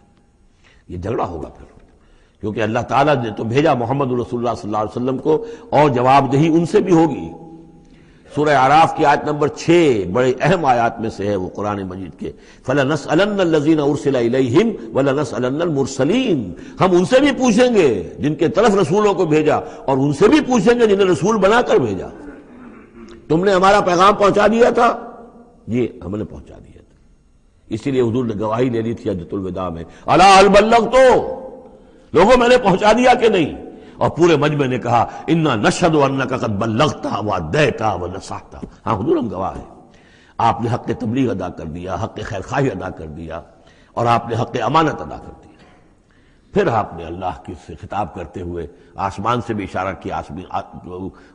یہ جھگڑا ہوگا پھر، کیونکہ اللہ تعالیٰ نے تو بھیجا محمد رسول اللہ صلی اللہ علیہ وسلم کو، اور جواب دہی ان سے بھی ہوگی۔ سورہ اعراف کی آیت نمبر 6 بڑے اہم آیات میں سے ہے وہ قرآن مجید کے، فَلَنَسْأَلَنَّ الَّذِينَ أُرْسِلَ إِلَيْهِمْ وَلَنَسْأَلَنَّ الْمُرْسَلِينَ، ہم ان سے بھی پوچھیں گے جن کے طرف رسولوں کو بھیجا، اور ان سے بھی پوچھیں گے جنہیں رسول بنا کر بھیجا۔ تم نے ہمارا پیغام پہنچا دیا تھا؟ جی ہم نے پہنچا دیا تھا۔ اسی لیے حضور نے گواہی لے لی تھی حجۃ الوداع میں، الا هل بلغت، لوگوں میں نے پہنچا دیا کہ نہیں؟ اور پورے مجمع نے کہا انا نشہد انک قد بلغت وادیت ونصحت، ہاں حضور ہم گواہ ہیں، آپ نے حق تبلیغ ادا کر دیا، حق خیر خواہی ادا کر دیا، اور آپ نے حق امانت ادا کر دیا۔ پھر آپ نے اللہ کی سے خطاب کرتے ہوئے آسمان سے بھی اشارہ کیا،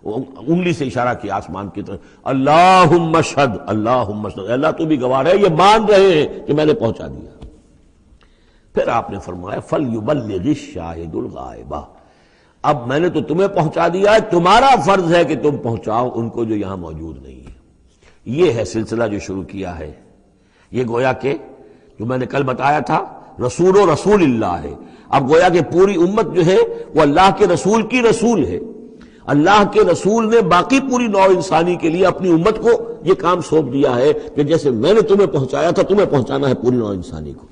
انگلی سے اشارہ کیا آسمان کی طرف، اللہم اشہد، اللہم اشہد، اللہ تو بھی گواہ ہے، یہ مان رہے ہیں کہ میں نے پہنچا دیا۔ پھر آپ نے فرمایا فَلْيُبَلِّغِ الشَّاهِدُ الْغَائِبَ، اب میں نے تو تمہیں پہنچا دیا ہے، تمہارا فرض ہے کہ تم پہنچاؤ ان کو جو یہاں موجود نہیں ہے۔ یہ ہے سلسلہ جو شروع کیا ہے، یہ گویا کہ جو میں نے کل بتایا تھا رسول و رسول اللہ ہے، اب گویا کہ پوری امت جو ہے وہ اللہ کے رسول کی رسول ہے۔ اللہ کے رسول نے باقی پوری نوع انسانی کے لیے اپنی امت کو یہ کام سونپ دیا ہے کہ جیسے میں نے تمہیں پہنچایا تھا تمہیں پہنچانا ہے پوری نوع انسانی کو۔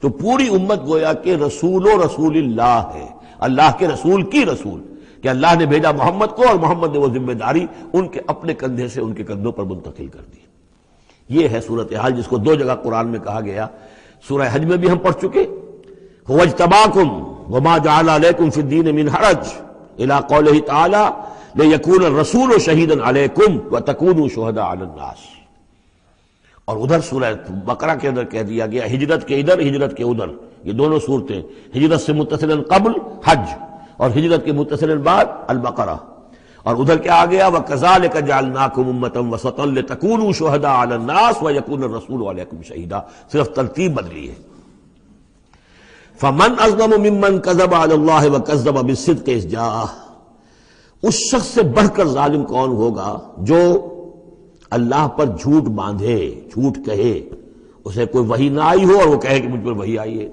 تو پوری امت گویا کہ رسول و رسول اللہ ہے، اللہ کے رسول کی رسول، کہ اللہ نے بھیجا محمد کو اور محمد نے وہ ذمہ داری ان کے اپنے کندھے سے ان کے کندھوں پر منتقل کر دی۔ یہ ہے صورتحال جس کو 2 جگہ قرآن میں کہا گیا، سورہ حج میں بھی ہم پڑھ چکے، هو اجتباکم وما جعل علیکم فی الدین من حرج الی قولہ تعالی لیکون الرسول شہیدا علیکم وتکونوا شہداء علی الناس۔ اور ادھر سورہ بقرہ کے اندر کہہ دیا گیا ہجرت کے ادھر ہجرت کے ادھر، یہ دونوں صورتیں، ہجرت سے متصلا قبل حج اور ہجرت کے متصلا بعد البقرہ۔ اور ادھر کیا آ گیا وَكَذَلِكَ جَعَلْنَاكُمْ أُمَّةً وَسَطًا لِتَكُونُوا شُهَدَاءَ عَلَى النَّاسِ وَيَكُونَ الرَّسُولُ عَلَيْكُمْ شَهِيدًا، صرف ترتیب بدلی ہے۔ فَمَنْ أَظْلَمُ مِمَّنْ كَذَبَ عَلَى اللَّهِ وَكَذَّبَ بِالصِّدْقِ إِذْ جَاءَهُ، اس شخص سے بڑھ کر ظالم کون ہوگا جو اللہ پر جھوٹ باندھے، جھوٹ کہے، اسے کوئی وحی نہ آئی ہو اور وہ کہے کہ مجھ پر وحی آئی ہے۔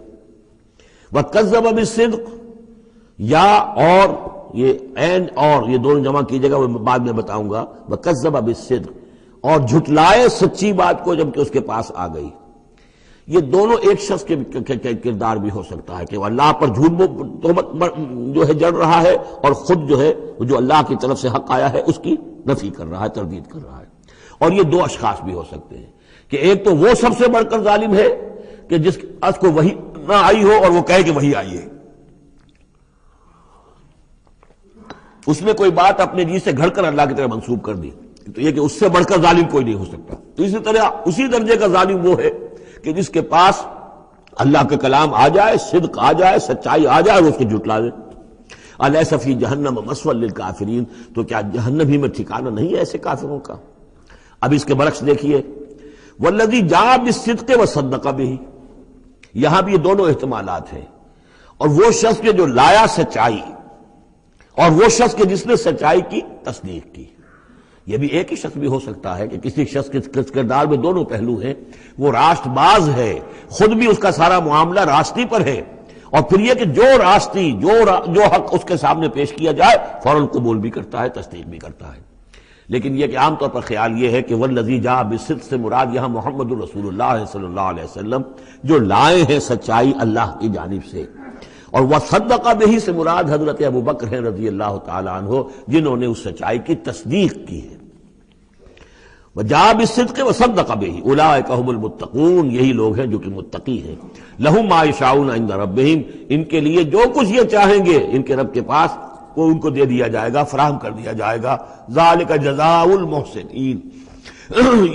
وَكَذَّبَ بِالصِّدْقِ، یا اور یہ عین اور یہ دونوں جمع کیجیے گا، وہ بعد میں بتاؤں گا. وَكَذَّبَ بِالصِّدْقِ، اور جھٹلائے سچی بات کو جب کہ اس کے پاس آ گئی. یہ دونوں ایک شخص کے کردار بھی ہو سکتا ہے کہ وہ اللہ پر جھوٹ جو ہے جڑ رہا ہے، اور خود جو ہے جو اللہ کی طرف سے حق آیا ہے اس کی نفی کر رہا ہے، تردید کر رہا ہے. اور یہ دو اشخاص بھی ہو سکتے ہیں کہ ایک تو وہ سب سے بڑھ کر ظالم ہے کہ جس اس کو وحی نہ آئی ہو اور وہ کہے کہ وحی آئی ہے، اس نے کوئی بات اپنے جی سے گھڑ کر اللہ کی طرف منسوب کر دی. تو یہ کہ اس سے بڑھ کر ظالم کوئی نہیں ہو سکتا. تو اسی طرح اسی درجے کا ظالم وہ ہے کہ جس کے پاس اللہ کا کلام آ جائے، صدق آ جائے، سچائی آ جائے، وہ اس کو جھٹلا دے. الیس فی جہنم مثوی للکافرین، تو کیا جہنم ہی میں ٹھکانہ نہیں ہے ایسے کافروں کا؟ اب اس کے برعکس دیکھیے، والذی جاء بالصدق وصدق بہ، یہاں بھی یہ دونوں احتمالات ہیں. اور وہ شخص کے جو لایا سچائی، اور وہ شخص کے جس نے سچائی کی تصدیق کی. یہ بھی ایک ہی شخص بھی ہو سکتا ہے کہ کسی شخص کے کردار میں دونوں پہلو ہیں. وہ راست باز ہے، خود بھی اس کا سارا معاملہ راستی پر ہے، اور پھر یہ کہ جو راستی جو حق اس کے سامنے پیش کیا جائے فوراً قبول بھی کرتا ہے، تصدیق بھی کرتا ہے. لیکن یہ کہ عام طور پر خیال یہ ہے کہ والذی جاء بالصدق سے مراد یہاں محمد رسول اللہ صلی اللہ علیہ وسلم جو لائے ہیں سچائی اللہ کی جانب سے، اور وصدق بہ سے مراد حضرت ابوبکر ہیں رضی اللہ تعالی عنہ جنہوں نے اس سچائی کی تصدیق کی ہے. وجاء بالصدق وصدق بہ اولئک هم المتقون، یہی لوگ ہیں جو کہ متقی ہیں. لہم ما یشاؤون عند ربہم، ان کے لیے جو کچھ یہ چاہیں گے ان کے رب کے پاس وہ ان کو دے دیا جائے گا، فراہم کر دیا جائے گا. ذالک جزاء المحسنین،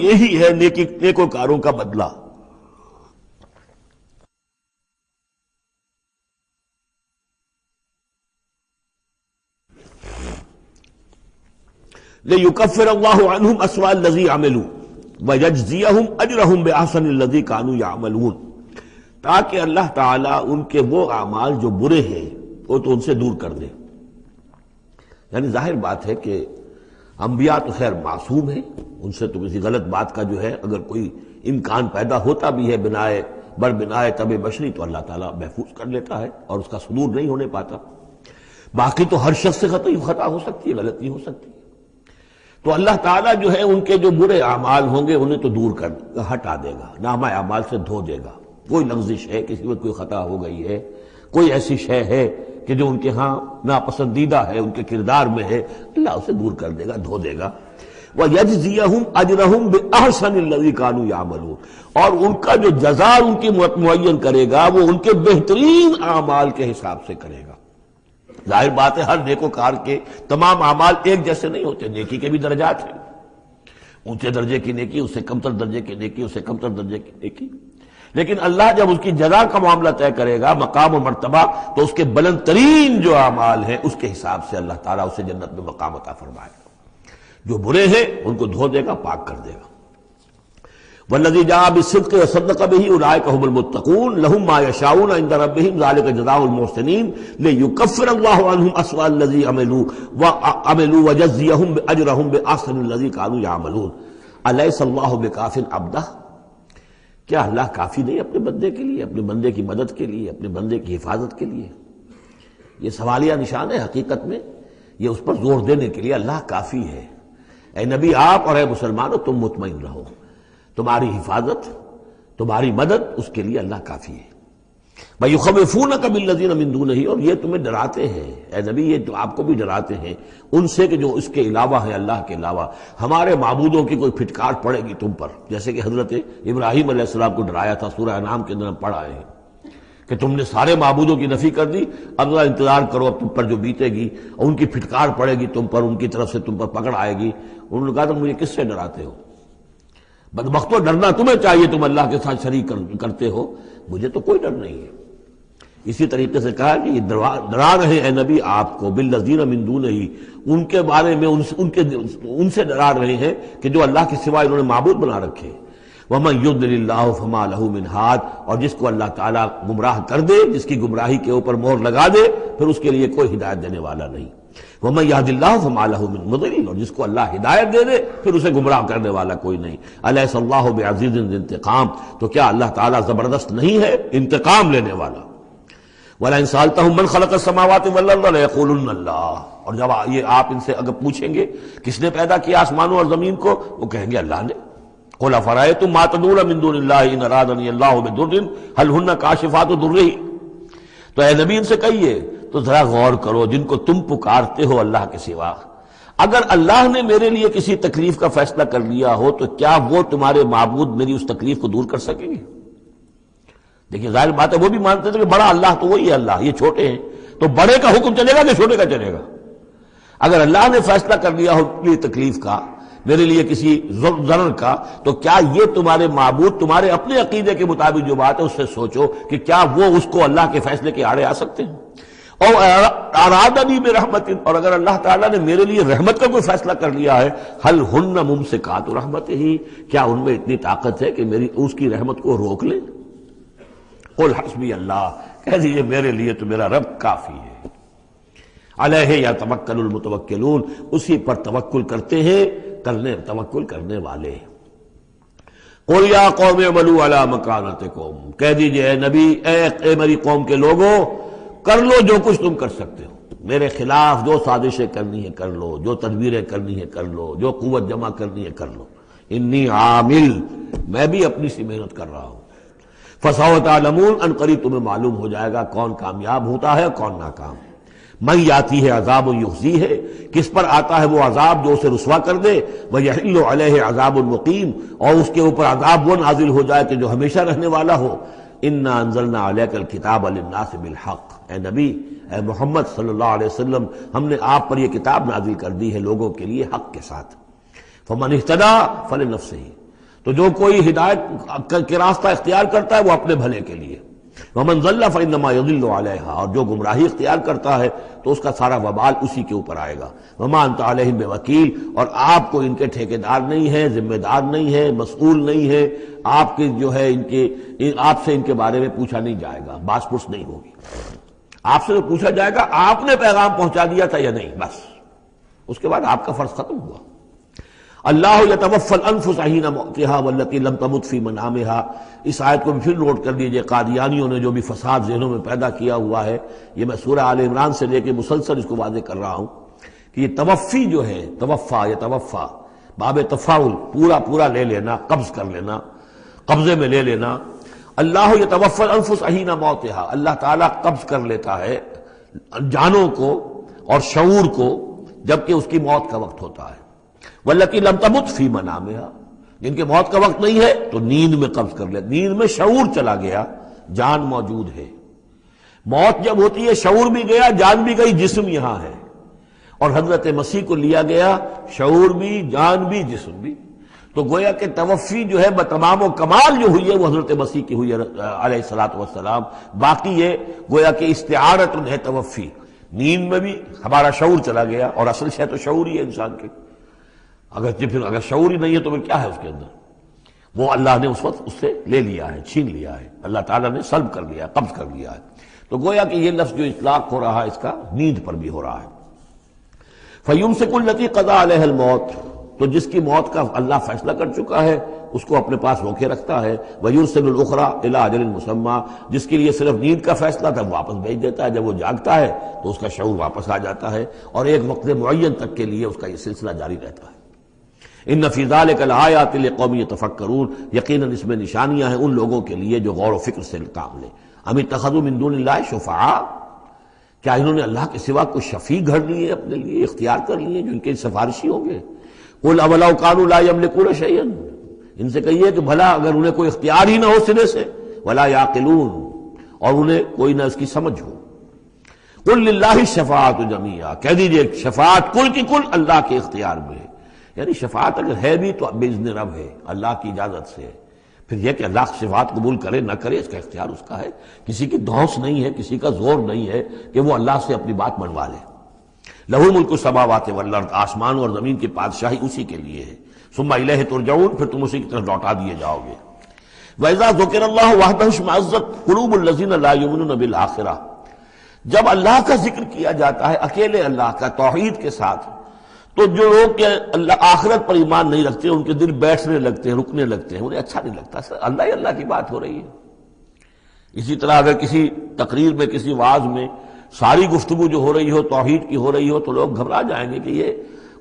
یہی ہے نیکوکاروں کا بدلہ. لِيُكَفِّرَ اللَّهُ عَنْهُمْ أَسْوَأَ الَّذِي عَمِلُوا وَيَجْزِيَهُمْ أَجْرَهُمْ بِأَحْسَنِ الَّذِي كَانُوا يَعْمَلُونَ، تاکہ اللہ تعالیٰ ان کے وہ اعمال جو برے ہیں وہ تو ان سے دور کر دے. یعنی ظاہر بات ہے کہ انبیاء تو خیر معصوم ہیں، ان سے تو کسی غلط بات کا جو ہے اگر کوئی امکان پیدا ہوتا بھی ہے بنائے طب بشری تو اللہ تعالیٰ محفوظ کر لیتا ہے اور اس کا صدور نہیں ہونے پاتا. باقی تو ہر شخص سے خطا ہو سکتی ہے، غلطی ہو سکتی ہے. تو اللہ تعالیٰ جو ہے ان کے جو برے اعمال ہوں گے انہیں تو دور کر ہٹا دے گا، نامہ اعمال سے دھو دے گا. کوئی لغزش ہے، کسی وقت کوئی خطا ہو گئی ہے، کوئی ایسی شے ہے کہ جو ان کے ہاں ناپسندیدہ ہے، ان کے کردار میں ہے، اللہ اسے دور کر دے گا، دھو دے گا. وَيَجْزِيَهُمْ أَجْرَهُمْ بِأَحْسَنِ الَّذِي كَانُوا يَعْمَلُونَ، اور ان کا جو جزا ان کی معین کرے گا وہ ان کے بہترین اعمال کے حساب سے کرے گا. ظاہر بات ہے ہر نیکوکار کے تمام اعمال ایک جیسے نہیں ہوتے، نیکی کے بھی درجات ہیں، اونچے درجے کی نیکی، اس سے کمتر درجے کی نیکی، اس سے کمتر درجے کی نیکی. لیکن اللہ جب اس کی جزا کا معاملہ طے کرے گا، مقام و مرتبہ، تو اس کے بلند ترین جو اعمال ہیں اس کے حساب سے اللہ تعالیٰ اسے جنت میں مقام عطا فرمائے گا. جو برے ہیں ان کو دھو دے گا، پاک کر دے گا. والذی جاء بالصدق وصدق بہ اولئک هم المتقون لهم ما یشاؤون عند ربهم ذلک جزاء المحسنین لیکفر اللہ عنهم اسوأ الذی عملوا ویجزیهم اجرهم باحسن الذی كانوا یعملون. الیس اللہ بکاف عبدہ، کیا اللہ کافی نہیں اپنے بندے کے لیے، اپنے بندے کی مدد کے لیے، اپنے بندے کی حفاظت کے لیے؟ یہ سوالیہ نشان ہے حقیقت میں، یہ اس پر زور دینے کے لیے اللہ کافی ہے. اے نبی آپ اور اے مسلمانوں تم مطمئن رہو، تمہاری حفاظت، تمہاری مدد، اس کے لیے اللہ کافی ہے. وَيُخَوِّفُونَكَ بِالَّذِينَ مِن دُونِهِ، اور یہ تمہیں ڈراتے ہیں اے نبی، یہ تو آپ کو بھی ڈراتے ہیں ان سے کہ جو اس کے علاوہ ہیں، اللہ کے علاوہ ہمارے معبودوں کی کوئی پھٹکار پڑے گی تم پر، جیسے کہ حضرت ابراہیم علیہ السلام کو ڈرایا تھا. سورہ انعام کے اندر ہم پڑھ آئے ہیں کہ تم نے سارے معبودوں کی نفی کر دی، اب ذرا انتظار کرو، اب تم پر جو بیتے گی اور ان کی پھٹکار پڑے گی تم پر، ان کی طرف سے تم پر پکڑ آئے گی. انہوں نے کہا تو مجھے کس سے ڈراتے ہو؟ بدبختو ڈرنا تمہیں چاہیے، تم اللہ کے ساتھ شریک کرتے ہو، مجھے تو کوئی ڈر نہیں ہے. اسی طریقے سے کہا کہ یہ ڈرا رہے اے نبی آپ کو بالذین من دونہ، ان کے بارے میں ان سے ڈرا رہے ہیں کہ جو اللہ کے سوا انہوں نے معبود بنا رکھے. وَمَن يُضْلِلِ اللَّهُ فَمَا لَهُ مِنْ هَادٍ، اور جس کو اللہ تعالیٰ گمراہ کر دے، جس کی گمراہی کے اوپر مہر لگا دے، پھر اس کے لیے کوئی ہدایت دینے والا نہیں. وَمَن يَهْدِ اللَّهُ فَمَا لَهُ مِن مُضِلٍّ، اور جس کو اللہ ہدایت دے دے پھر اسے گمراہ کرنے والا کوئی نہیں. الیس اللہ بعزیز ذی انتقام، تو کیا اللہ تعالیٰ زبردست نہیں ہے، انتقام لینے والا. وَلَئِن سَأَلْتَهُم مَّنْ خَلَقَ السَّمَاوَاتِ وَالْأَرْضَ لَيَقُولُنَّ اللَّهُ، اور جب یہ آپ ان سے اگر پوچھیں گے کس نے پیدا کیا آسمانوں اور زمین کو، وہ کہیں گے اللہ نے۔ قُلْ أَفَرَأَيْتُم مَّا تَدْعُونَ مِن دُونِ اللَّهِ إِنْ أَرَادَنِيَ اللَّهُ بِضُرٍّ هَلْ هُنَّ كَاشِفَاتُ ضُرِّهِ، تو اے نبی ان سے کہیے تو ذرا غور کرو جن کو تم پکارتے ہو اللہ کے سوا، اگر اللہ نے میرے لیے کسی تکلیف کا فیصلہ کر لیا ہو تو کیا وہ تمہارے معبود میری اس تکلیف کو دور کر سکیں گے؟ دیکھیں ظاہر بات ہے وہ بھی مانتے تھے کہ بڑا اللہ تو وہی ہے اللہ، یہ چھوٹے ہیں، تو بڑے کا حکم چلے گا کہ چھوٹے کا چلے گا؟ اگر اللہ نے فیصلہ کر لیا ہو میری تکلیف کا، میرے لیے کسی ضرر کا، تو کیا یہ تمہارے معبود تمہارے اپنے عقیدے کے مطابق جو بات ہے اس سے سوچو کہ کیا وہ اس کو اللہ کے فیصلے کے آڑے آ سکتے ہیں؟ اور ارادنی برحمت، اور اگر اللہ تعالیٰ نے میرے لیے رحمت کا کوئی فیصلہ کر لیا ہے، ہل ہن ممسکات رحمت ہی، کیا ان میں اتنی طاقت ہے کہ میری اس کی رحمت کو روک لیں؟ قل حسبی اللہ، کہہ دیجیے میرے لیے تو میرا رب کافی ہے۔ علیہ یتوکل المتوکلون، اسی پر توکل کرتے ہیں توکل کرنے والے۔ قل یا قوم اعملوا علی مکانتکم، کہہ دیجیے اے نبی، اے میری قوم کے لوگوں، کر لو جو کچھ تم کر سکتے ہو، میرے خلاف جو سازشیں کرنی ہے کر لو، جو تدبیریں کرنی ہے کر لو، جو قوت جمع کرنی ہے کر لو، انی عامل، میں بھی اپنی سی محنت کر رہا ہوں۔ فسوف تعلمون، ان قریب تمہیں معلوم ہو جائے گا کون کامیاب ہوتا ہے کون ناکام۔ من یاتی ہے عذاب یخزی ہے، کس پر آتا ہے وہ عذاب جو اسے رسوا کر دے، ویحل علیہ عذاب مقیم، اور اس کے اوپر عذاب وہ نازل ہو جائے کہ جو ہمیشہ رہنے والا ہو۔ انا انزلنا علیک الکتاب للناس بالحق، اے نبی، اے محمد صلی اللہ علیہ وسلم، ہم نے آپ پر یہ کتاب نازل کر دی ہے لوگوں کے لیے حق کے ساتھ۔ فمن اہتدی فلنفسہ، تو جو کوئی ہدایت کے راستہ اختیار کرتا ہے وہ اپنے بھلے کے لیے، ومن ضل فانما یضل علیہا، اور جو گمراہی اختیار کرتا ہے تو اس کا سارا وبال اسی کے اوپر آئے گا۔ وما انت علیہم بوکیل، اور آپ کو ان کے ٹھیکیدار نہیں ہے، ذمہ دار نہیں ہے، مسئول نہیں ہے، آپ کے جو ہے آپ سے ان کے بارے میں پوچھا نہیں جائے گا، باس پرس نہیں ہوگی، آپ سے تو پوچھا جائے گا آپ نے پیغام پہنچا دیا تھا یا نہیں، بس اس کے بعد آپ کا فرض ختم ہوا۔ اللہ یتوفی الانفس حین موتها والتی لم تمت فی منامها، اس آیت کو بھی پھر نوٹ کر لیجئے، قادیانیوں نے جو بھی فساد ذہنوں میں پیدا کیا ہوا ہے، یہ میں سورہ آل عمران سے لے کے مسلسل اس کو واضح کر رہا ہوں کہ یہ توفی جو ہے، توفا یتوفا، باب تفاعل، پورا لے لینا، قبض کر لینا، قبضے میں لے لینا۔ اللہ یتوفی الانفس حین موتها، اللہ تعالیٰ قبض کر لیتا ہے جانوں کو اور شعور کو جبکہ اس کی موت کا وقت ہوتا ہے۔ والتی لم تمت فی منامها، جن کے موت کا وقت نہیں ہے تو نیند میں قبض کر لے، نیند میں شعور چلا گیا، جان موجود ہے۔ موت جب ہوتی ہے شعور بھی گیا، جان بھی گئی، جسم یہاں ہے، اور حضرت مسیح کو لیا گیا، شعور بھی، جان بھی، جسم بھی۔ تو گویا کہ توفی جو ہے بتمام و کمال جو ہوئی ہے وہ حضرت مسیح کی ہوئی ہے علیہ الصلوۃ والسلام، باقی یہ گویا کہ استعارت ہے توفی، نیند میں بھی ہمارا شعور چلا گیا، اور اصل شے تو شعور ہی ہے انسان کے، اگر شعور ہی نہیں ہے تو پھر کیا ہے اس کے اندر؟ وہ اللہ نے اس وقت اس سے لے لیا ہے، چھین لیا ہے، اللہ تعالیٰ نے سلب کر لیا ہے، قبض کر لیا ہے۔ تو گویا کہ یہ لفظ جو اطلاق ہو رہا ہے اس کا نیند پر بھی ہو رہا ہے۔ فَيُمْسِكُ الَّتِي قَضَىٰ عَلَيْهَا الْمَوْتَ، تو جس کی موت کا اللہ فیصلہ کر چکا ہے اس کو اپنے پاس روکے رکھتا ہے۔ وَيُرْسِلُ الْأُخْرَىٰ إِلَىٰ أَجَلٍ مُّسَمًّى، جس کے لیے صرف نیند کا فیصلہ تھا واپس بھیج دیتا ہے، جب وہ جاگتا ہے تو اس کا شعور واپس آ جاتا ہے، اور ایک وقت معین تک کے لیے اس کا یہ سلسلہ جاری رہتا ہے۔ ان فی ذلک لآیات لقوم یتفکرون، یقیناً اس میں نشانیاں ہیں ان لوگوں کے لیے جو غور و فکر سے کام لیں۔ ام اتخذوا من دون اللہ شفعاء، کیا انہوں نے اللہ کے سوا کوئی شفیع گھڑ لیے اپنے لیے، اختیار کر لیے جو ان کے سفارشی ہوں گے؟ قل اولو کانوا لا یملکون شیئا، ان سے کہیے کہ بھلا اگر انہیں کوئی اختیار ہی نہ ہو سرے سے، ولا یعقلون، اور انہیں کوئی نہ اس کی سمجھ ہو۔ قل للہ الشفاعۃ جمیعا، کہہ دیجئے شفاعت کل کی کل اللہ کے اختیار میں ہے، یعنی شفاعت اگر ہے بھی تو باذن رب ہے، اللہ کی اجازت سے ہے۔ پھر یہ کہ اللہ شفاعت قبول کرے نہ کرے اس کا اختیار اس کا ہے، کسی کی دھونس نہیں ہے، کسی کا زور نہیں ہے کہ وہ اللہ سے اپنی بات منوا لے۔ لہ ملک السماوات والارض، آسمان اور زمین کی بادشاہی اسی کے لیے ہے۔ ثم الیہ ترجعون، پھر تم اسی کی طرف لوٹا دیے جاؤ گے۔ وَإِذَا ذُكِرَ اللَّهُ وَحْدَهُ اشْمَأَزَّتْ قُلُوبُ الَّذِينَ لَا يُؤْمِنُونَ بِالْآخِرَةِ، جب اللہ کا ذکر کیا جاتا ہے اکیلے اللہ کا توحید کے ساتھ، تو جو لوگ کہ اللہ آخرت پر ایمان نہیں رکھتے ان کے دل بیٹھنے لگتے ہیں، رکنے لگتے ہیں، انہیں اچھا نہیں لگتا، اللہ ہی اللہ کی بات ہو رہی ہے، اسی طرح اگر کسی تقریر میں کسی وعظ میں ساری گفتگو جو ہو رہی ہو توحید کی ہو رہی ہو تو لوگ گھبرا جائیں گے کہ یہ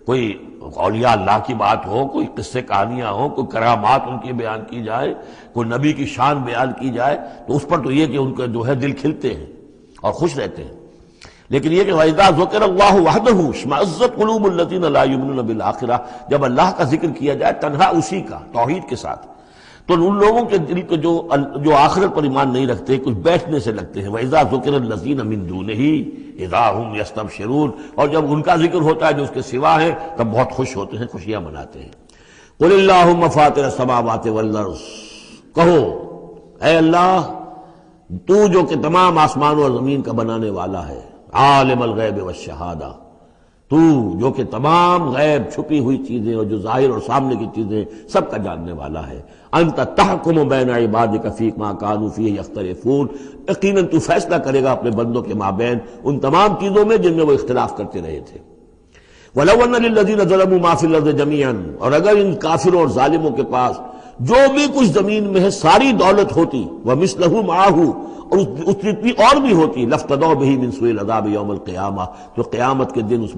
کوئی اولیاء اللہ کی بات ہو، کوئی قصے کہانیاں ہوں، کوئی کرامات ان کی بیان کی جائے، کوئی نبی کی شان بیان کی جائے، تو اس پر تو یہ کہ ان کا جو ہے دل کھلتے ہیں اور خوش رہتے ہیں۔ لیکن یہ کہ وَإِذَا ذُكِرَ اللَّهُ وَحْدَهُ اشْمَأَزَّتْ قُلُوبُ الَّذِينَ لَا يُؤْمِنُونَ بِالْآخِرَةِ، جب اللہ کا ذکر کیا جائے تنہا اسی کا توحید کے ساتھ، تو ان لوگوں کے دل کو جو آخرت پر ایمان نہیں رکھتے کچھ بیٹھنے سے لگتے ہیں۔ وَإِذَا ذُكِرَ الَّذِينَ مِن دُونِهِ إِذَا هُمْ يَسْتَبْشِرُونَ، اور جب ان کا ذکر ہوتا ہے جو اس کے سوا ہے تب بہت خوش ہوتے ہیں، خوشیاں مناتے ہیں۔ قُلِ اللَّهُمَّ فَاطِرَ السَّمَاوَاتِ وَالْأَرْضِ، کہو اے اللہ تو جو کہ تمام آسمان اور زمین کا بنانے والا ہے، عالم الغیب والشہادہ، تو جو کہ تمام غیب چھپی ہوئی چیزیں اور جو ظاہر اور سامنے کی چیزیں سب کا جاننے والا ہے، انت تحکم بین عبادک فی ما کانوا فیہ یختلفون، یقیناً تو فیصلہ کرے گا اپنے بندوں کے مابین ان تمام چیزوں میں جن میں وہ اختلاف کرتے رہے تھے۔ وَلَوْ أَنَّ لِلَّذِينَ ظَلَمُوا مَا فِي الْأَرْضِ جَمِيعًا، اور اگر ان کافروں اور ظالموں کے پاس جو بھی کچھ زمین میں ہے ساری دولت ہوتی، وَمِثْلَهُ مَعَهُ، اور اس جتنی اور بھی ہوتی، لَافْتَدَوْا بِهِ مِنْ سُوءِ الْعَذَابِ يَوْمَ الْقِيَامَةِ، تو قیامت کے دن اس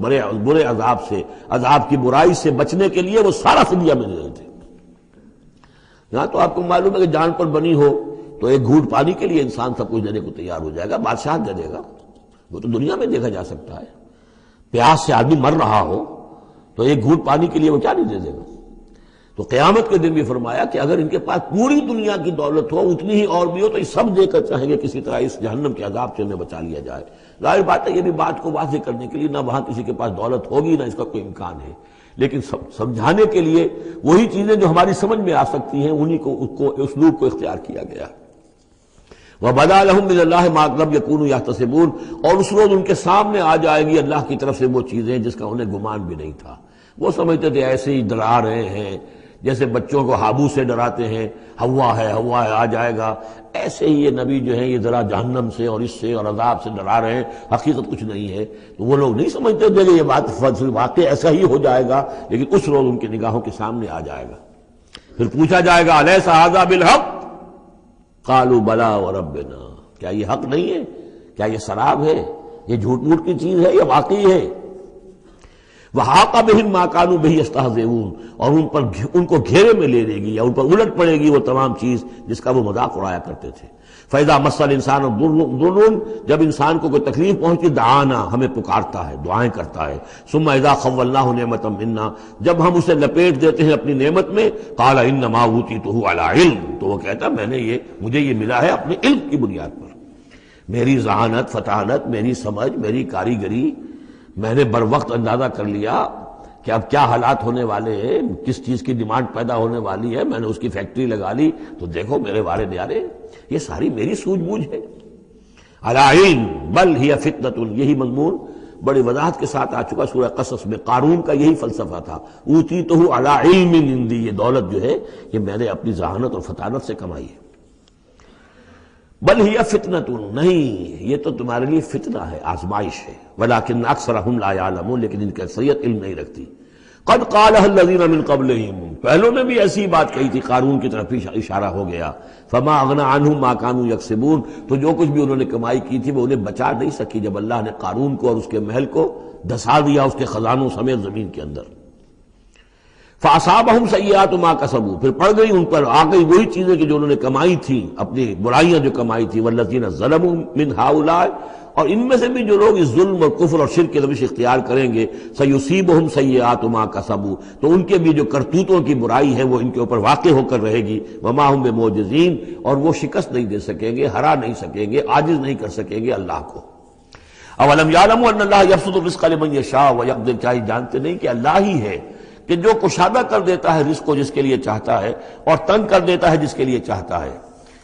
برے عذاب سے، عذاب کی برائی سے بچنے کے لیے وہ سارا فدیہ میں دے دیتے۔ یہاں تو آپ کو معلوم ہے کہ جان پر بنی ہو تو ایک گھونٹ پانی کے لیے انسان سب کچھ دینے کو تیار ہو جائے گا، بادشاہ دے دے گا، وہ تو دنیا میں دیکھا جا سکتا ہے۔ پیاس سے آدمی مر رہا ہو تو ایک گھونٹ پانی کے لیے وہ کیا نہیں دے دے گا۔ تو قیامت کے دن بھی فرمایا کہ اگر ان کے پاس پوری دنیا کی دولت ہو، اتنی ہی اور بھی ہو، تو یہ سب دے کر چاہیں گے کسی طرح اس جہنم کے عذاب سے انہیں بچا لیا جائے۔ ظاہر بات ہے یہ بھی بات کو واضح کرنے کے لیے نہ وہاں کسی کے پاس دولت ہوگی نہ اس کا کوئی امکان ہے، لیکن سمجھانے کے لیے وہی چیزیں جو ہماری سمجھ میں آ سکتی ہیں انہی کو اسلوب کو اختیار کیا گیا۔ وَبَدَا لَهُم مِّنَ اللَّهِ مَا لَمْ يَكُونُوا يَحْتَسِبُونَ، اور اس روز ان کے سامنے آ جائے گی اللہ کی طرف سے وہ چیزیں جس کا انہیں گمان بھی نہیں تھا۔ وہ سمجھتے تھے ایسے ہی ڈرا رہے ہیں، جیسے بچوں کو ہابو سے ڈراتے ہیں، ہوا ہے آ جائے گا، ایسے ہی یہ نبی جو ہیں یہ ذرا جہنم سے اور اس سے اور عذاب سے ڈرا رہے ہیں، حقیقت کچھ نہیں ہے۔ تو وہ لوگ نہیں سمجھتے تھے کہ یہ بات واقع ایسا ہی ہو جائے گا، لیکن اس روز ان کی نگاہوں کے سامنے آ جائے گا۔ پھر پوچھا جائے گا الیس ھذا بالحق، قالوا بلی وربنا، کیا یہ حق نہیں ہے؟ کیا یہ سراب ہے؟ یہ جھوٹ موٹ کی چیز ہے یا واقعی ہے؟ وَحَاقَ بِهِم مَا كَانُوا بِهِ يَسْتَهْزِئُونَ، اور ان کو گھیرے میں لے لے گی یا ان پر الٹ پڑے گی وہ تمام چیز جس کا وہ مذاق اڑایا کرتے تھے۔ فَإِذَا مَسَّ الْإِنسَانَ ضُرٌّ، جب انسان کو کوئی تکلیف پہنچی، دعانا، ہمیں پکارتا ہے، دعائیں کرتا ہے۔ ثُمَّ إِذَا خَوَّلْنَاهُ نِعْمَةً مِنَّا، جب ہم اسے لپیٹ دیتے ہیں اپنی نعمت میں، قَالَ إِنَّمَا أُوتِيتُهُ عَلَىٰ عِلْمٍ، تو وہ کہتا ہے مجھے یہ ملا ہے اپنے علم کی بنیاد پر، میری ذہانت، فطانت، میری سمجھ، میری کاریگری، میں نے بر وقت اندازہ کر لیا کہ اب کیا حالات ہونے والے ہیں، کس چیز کی ڈیمانڈ پیدا ہونے والی ہے، میں نے اس کی فیکٹری لگا لی، تو دیکھو میرے وارے نیارے، یہ ساری میری سوجھ بوجھ ہے۔ علی علم بل ہی فتنۃ، یہی مضمون بڑی وضاحت کے ساتھ آ چکا سورہ قصص میں۔ قارون کا یہی فلسفہ تھا، اوتیتہ علی علم عندی، یہ دولت جو ہے یہ میں نے اپنی ذہانت اور فطانت سے کمائی ہے۔ بل ہی فتنۃ، نہیں یہ تو تمہارے لیے فتنہ ہے، آزمائش ہے۔ ولکن اکثرہم لا یعلمون، لیکن ان کی اکثریت علم نہیں رکھتی۔ قد قالها الذین من قبلہم، پہلوں نے بھی ایسی بات کہی تھی، قارون کی طرف اشارہ ہو گیا۔ فما اغنی عنہم ما کانوا یکسبون، تو جو کچھ بھی انہوں نے کمائی کی تھی وہ انہیں بچا نہیں سکی جب اللہ نے قارون کو اور اس کے محل کو دھسا دیا اس کے خزانوں سمیت زمین کے اندر۔ فاصابہم سیئات ما کسبوا، پھر پڑ گئی ان پر، آ گئی وہی چیزیں کہ جو انہوں نے کمائی تھی، اپنی برائیاں جو کمائی تھی۔ والذین ظلموا من ہؤلاء، اور ان میں سے بھی جو لوگ اس ظلم اور کفر اور شرک کی روش اختیار کریں گے، سیصیبہم سیئات ما کسبوا، تو ان کے بھی جو کرتوتوں کی برائی ہے وہ ان کے اوپر واقع ہو کر رہے گی۔ وما ہم بمعجزین، اور وہ شکست نہیں دے سکیں گے، ہرا نہیں سکیں گے، عاجز نہیں کر سکیں گے اللہ کو۔ اولم یعلموا ان اللہ یبسط الرزق لمن یشاء ویقدر، کیا یہ جانتے نہیں کہ اللہ ہی ہے کہ جو کشادہ کر دیتا ہے رزق کو جس کے لیے چاہتا ہے اور تنگ کر دیتا ہے جس کے لیے چاہتا ہے۔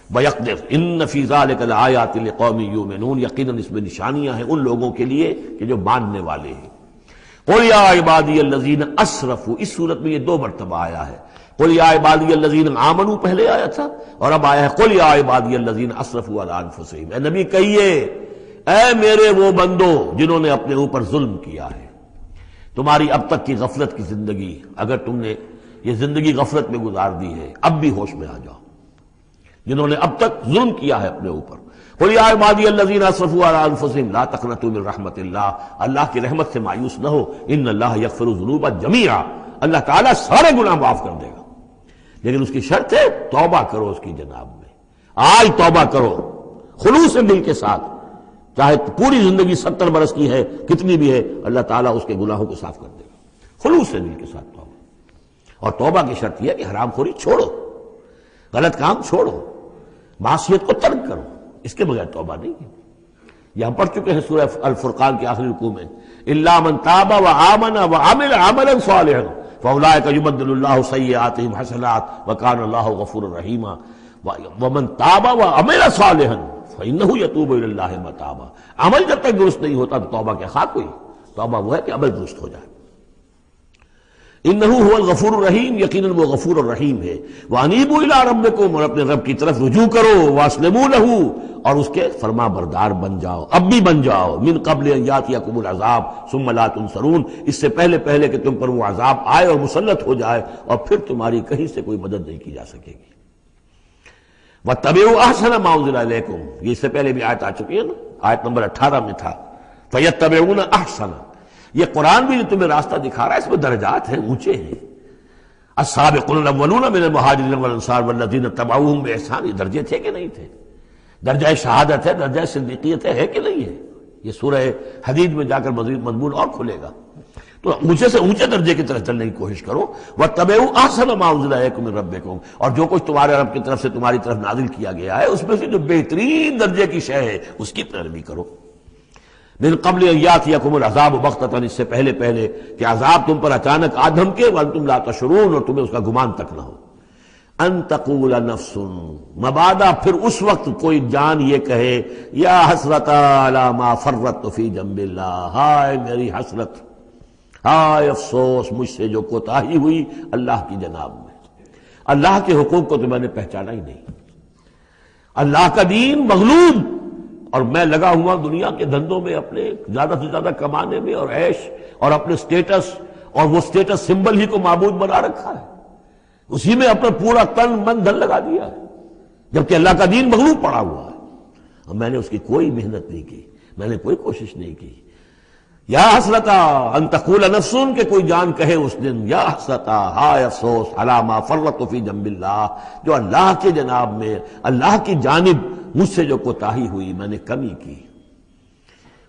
وَيَقْدِرْ إِنَّ فِي ذَلِكَ لَآيَاتٍ لِقَوْمٍ يُؤْمِنُونَ، یقیناً اس میں نشانیاں ہیں ان لوگوں کے لیے کہ جو ماننے والے ہیں۔ قُلْ يَا عِبَادِيَ الَّذِينَ أَسْرَفُوا، اس صورت میں یہ 2 مرتبہ آیا ہے۔ قُلْ يَا عِبَادِيَ الَّذِينَ آمَنُوا پہلے آیا تھا، اور اب آیا ہے قُلْ يَا عِبَادِيَ الَّذِينَ أَسْرَفُوا عَلَىٰ أَنفُسِهِمْ، اے نبی کہیے اے میرے وہ بندو جنہوں نے اپنے اوپر ظلم کیا ہے۔ تمہاری اب تک کی غفلت کی زندگی، اگر تم نے یہ زندگی غفلت میں گزار دی ہے، اب بھی ہوش میں آ جاؤ۔ جنہوں نے اب تک ظلم کیا ہے اپنے اوپر، قل یا عبادی الذین اسرفوا علی انفسہم لا تقنطوا من رحمت اللہ، اللہ کی رحمت سے مایوس نہ ہو، ان اللہ یغفر الذنوب جمیعا، اللہ تعالیٰ سارے گناہ معاف کر دے گا، لیکن اس کی شرط ہے توبہ کرو اس کی جناب میں، آج توبہ کرو خلوص دل کے ساتھ، چاہے پوری زندگی 70 برس کی ہے کتنی بھی ہے، اللہ تعالیٰ اس کے گناہوں کو صاف کر دے گا، خلوص دل کے ساتھ توبہ۔ اور توبہ کی شرط یہ ہے کہ حرام خوری چھوڑو، غلط کام چھوڑو، معصیت کو ترک کرو، اس کے بغیر توبہ نہیں ہے۔ یہ ہم پڑھ چکے ہیں سورہ الفرقان کے آخری رکوع میں، الا من تاب وآمن وعمل عملا صالحا فاولئک یبدل اللہ سیئاتہم حسنات وکان اللہ غفورا رحیما ومن تاب وعمل صالحا فانہ یتوب الی اللہ متابا۔ عمل جب تک درست نہیں ہوتا تو توبہ کیا خاک ہوئی؟ توبہ وہ ہے کہ عمل درست ہو جائے۔ انہ هو الغفور الرحیم، یقیناً وہ غفور الرحیم ہے۔ وانیبوا الی ربکم، اور اپنے رب کی طرف رجوع کرو، واسلموا لہ، اور اس کے فرما بردار بن جاؤ، اب بھی بن جاؤ، من قبل ان یاتیکم العذاب ثم لا تنصرون، اس سے پہلے کہ تم پر وہ عذاب آئے اور مسلط ہو جائے اور پھر تمہاری کہیں سے کوئی مدد نہیں کی جا سکے گی۔ واتبعوا احسن ما انزل الیکم، یہ اس سے پہلے بھی آیت آ چکی ہے نا، آیت نمبر 18 میں تھا، فیتبعون احسن، یہ قرآن بھی جو تمہیں راستہ دکھا رہا ہے اس میں درجات ہیں، اونچے ہیں۔ السابقون الاولون من المہاجرین والانصار والذین اتبعوہم باحسان، یہ درجے تھے کہ نہیں تھے؟ درجہ شہادت ہے، درجہ صدیقیت ہے کہ نہیں ہے؟ یہ سورہ حدید میں جا کر مزید مضمون اور کھلے گا۔ تو اونچے سے اونچے درجے کی طرف چلنے کی کوشش کرو۔ واتبعوا احسن ما انزل الیکم من ربکم، اور جو کچھ تمہارے رب کی طرف سے تمہاری طرف نازل کیا گیا ہے اس میں سے جو بہترین درجے کی شے ہے اس کی پیروی کرو۔ من قبل ان یاتیکم العذاب بغتۃ، اس سے پہلے کہ عذاب تم پر اچانک آ دھمکے، وانتم لا تشعرون، اور تمہیں اس کا گمان تک نہ ہو۔ ان تقول نفس، مبادا پھر اس وقت کوئی جان یہ کہے، یا حسرت علی ما فرطت فی جنب اللہ، ہائے میری حسرت، ہائے افسوس مجھ سے جو کوتاہی ہوئی اللہ کی جناب میں، اللہ کے حقوق کو تو میں نے پہچانا ہی نہیں، اللہ کا دین مغلوب، اور میں لگا ہوا دنیا کے دھندوں میں اپنے زیادہ سے زیادہ کمانے میں اور عیش اور اپنے سٹیٹس، اور وہ سٹیٹس سمبل ہی کو معبود بنا رکھا ہے، اسی میں اپنا پورا تن من دھن لگا دیا ہے، جبکہ اللہ کا دین مغلوب پڑا ہوا ہے، اور میں نے اس کی کوئی محنت نہیں کی، میں نے کوئی کوشش نہیں کی۔ یا حسرتا ان تقول نفس، کہ کوئی جان کہے اس دن، یا حسرتا، ہائے افسوس، علی ما فرطت فی جنب اللہ، جو اللہ کے جناب میں، اللہ کی جانب مجھ سے جو کوتاہی ہوئی، میں نے کمی کی۔